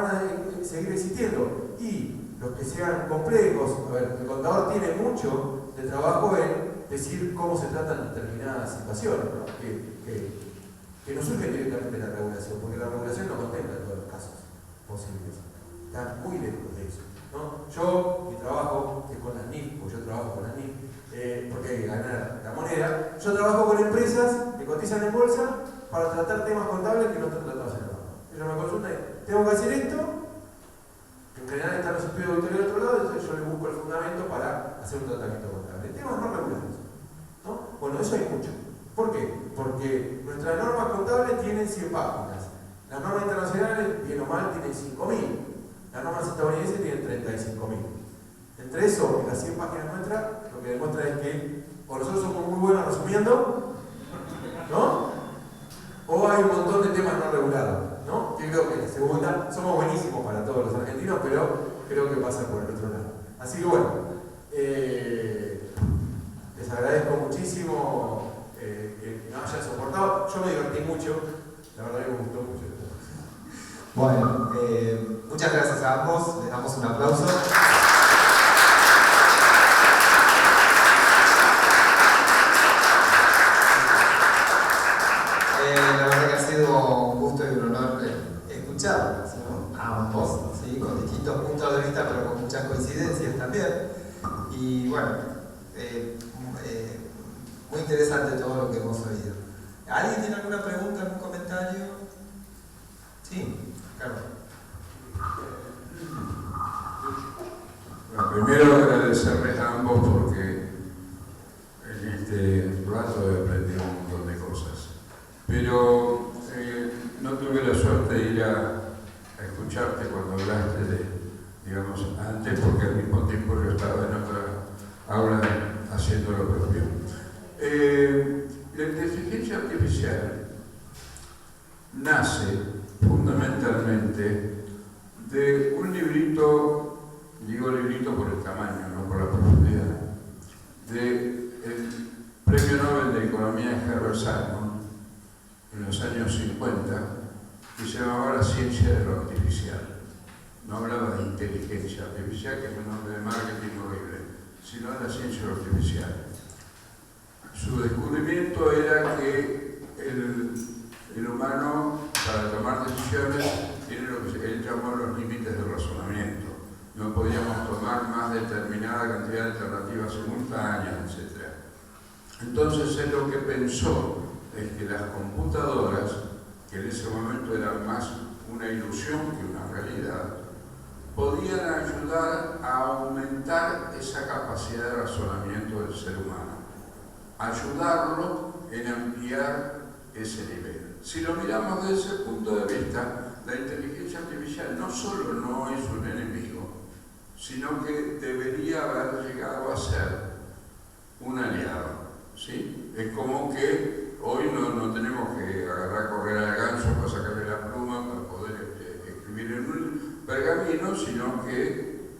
a seguir existiendo? Y los que sean complejos, a ver, el contador tiene mucho de trabajo en decir cómo se tratan determinadas situaciones, ¿no? Que no surgen directamente de la regulación, porque la regulación no contempla todos los casos posibles. Está muy lejos de eso, ¿no? Yo, mi trabajo es con las NIF, porque yo trabajo con las NIF, porque hay que ganar la moneda. Yo trabajo con empresas que cotizan en bolsa para tratar temas contables que no están tratados en el banco. Ellos me consultan, tengo que hacer esto, en general están los estudios de auditoría del otro lado, entonces yo le busco el fundamento para hacer un tratamiento contable. Temas no regulados, ¿no? Bueno, eso hay mucho. ¿Por qué? Porque nuestras normas contables tienen 100 páginas. Las normas internacionales, bien o mal, tienen 5.000. Las normas estadounidenses tienen 35.000. Entre eso y las 100 páginas nuestras, lo que demuestra es que o nosotros somos muy buenos resumiendo, ¿no? O hay un montón de temas no regulados, ¿no? Yo creo que la segunda, somos buenísimos para todos los argentinos, pero creo que pasa por el otro lado. Así que bueno, les agradezco muchísimo que nos hayan soportado. Yo me divertí mucho, la verdad que me gustó mucho. Bueno, muchas gracias a ambos, les damos un aplauso. La verdad que ha sido un gusto y un honor escucharlos, ¿no? A ambos, ¿sí? Con distintos puntos de vista, pero con muchas coincidencias también. Y bueno, muy interesante todo lo que hemos oído. ¿Alguien tiene alguna pregunta, algún comentario? Sí, claro. Bueno, primero agradecerles a ambos porque en este rato he aprendido un montón de cosas. Pero no tuve la suerte de ir a escucharte cuando hablaste digamos, antes, porque al mismo tiempo yo estaba en otra aula haciendo lo propio. La inteligencia artificial nace fundamentalmente de un librito, digo librito por el tamaño, no por la profundidad, del Premio Nobel de Economía Herbert Simon en los años 50, que se llamaba La ciencia de lo artificial. No hablaba de inteligencia artificial, que es un nombre de marketing horrible, sino de la ciencia de lo artificial. Su descubrimiento era que el humano, para tomar decisiones, tiene lo que él llamó los límites del razonamiento. No podíamos tomar más determinada cantidad de alternativas simultáneas, etc. Entonces él lo que pensó es que las computadoras, que en ese momento eran más una ilusión que una realidad, podían ayudar a aumentar esa capacidad de razonamiento del ser humano, ayudarlo en ampliar ese nivel. Si lo miramos desde ese punto de vista, la inteligencia artificial no solo no es un enemigo, sino que debería haber llegado a ser un aliado, ¿sí? Es como que hoy no tenemos que agarrar, correr al ganso para sacarle la pluma para poder escribir en un pergamino, sino que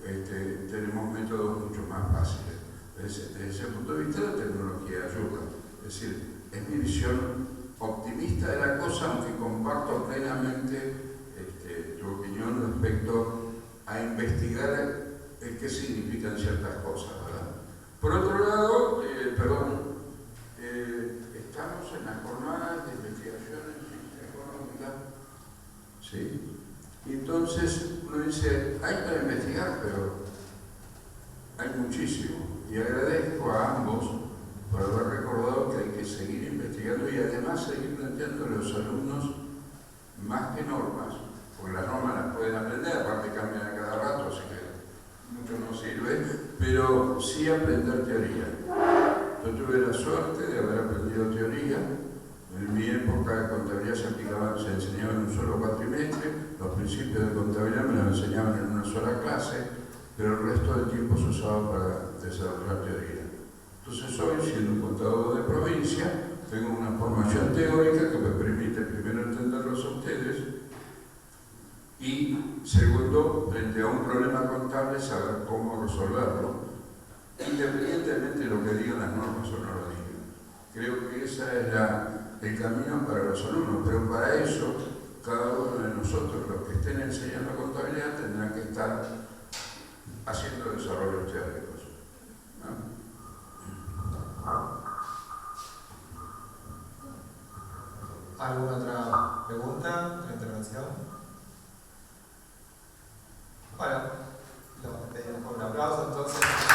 tenemos métodos mucho más fáciles. Desde ese punto de vista, la tecnología ayuda. Es decir, es mi visión optimista de la cosa, aunque comparto plenamente tu opinión respecto a investigar qué significan ciertas cosas, ¿verdad? Por otro lado, estamos en las jornadas de investigaciones económicas, ¿sí? Y entonces uno dice, hay para investigar, pero hay muchísimo. Y agradezco a ambos por haber recordado que hay que seguir investigando y además seguir planteando a los alumnos más que normas, porque las normas las pueden aprender, aparte cambian a cada rato, así que mucho no sirve, pero y aprender teoría. Yo tuve la suerte de haber aprendido teoría. En mi época de contabilidad se enseñaba en un solo cuatrimestre, los principios de contabilidad me los enseñaban en una sola clase, pero el resto del tiempo se usaba para desarrollar teoría. Entonces hoy, siendo un contador de provincia, tengo una formación teórica que me permite primero entenderlos a ustedes y segundo, frente a un problema contable, saber cómo resolverlo, independientemente de lo que digan las normas o no lo digan. Creo que ese es el camino para los alumnos, pero para eso cada uno de nosotros, los que estén enseñando contabilidad, tendrán que estar haciendo desarrollos teóricos, ¿no? ¿Alguna otra pregunta, otra intervención? Bueno, lo pedimos con un aplauso entonces.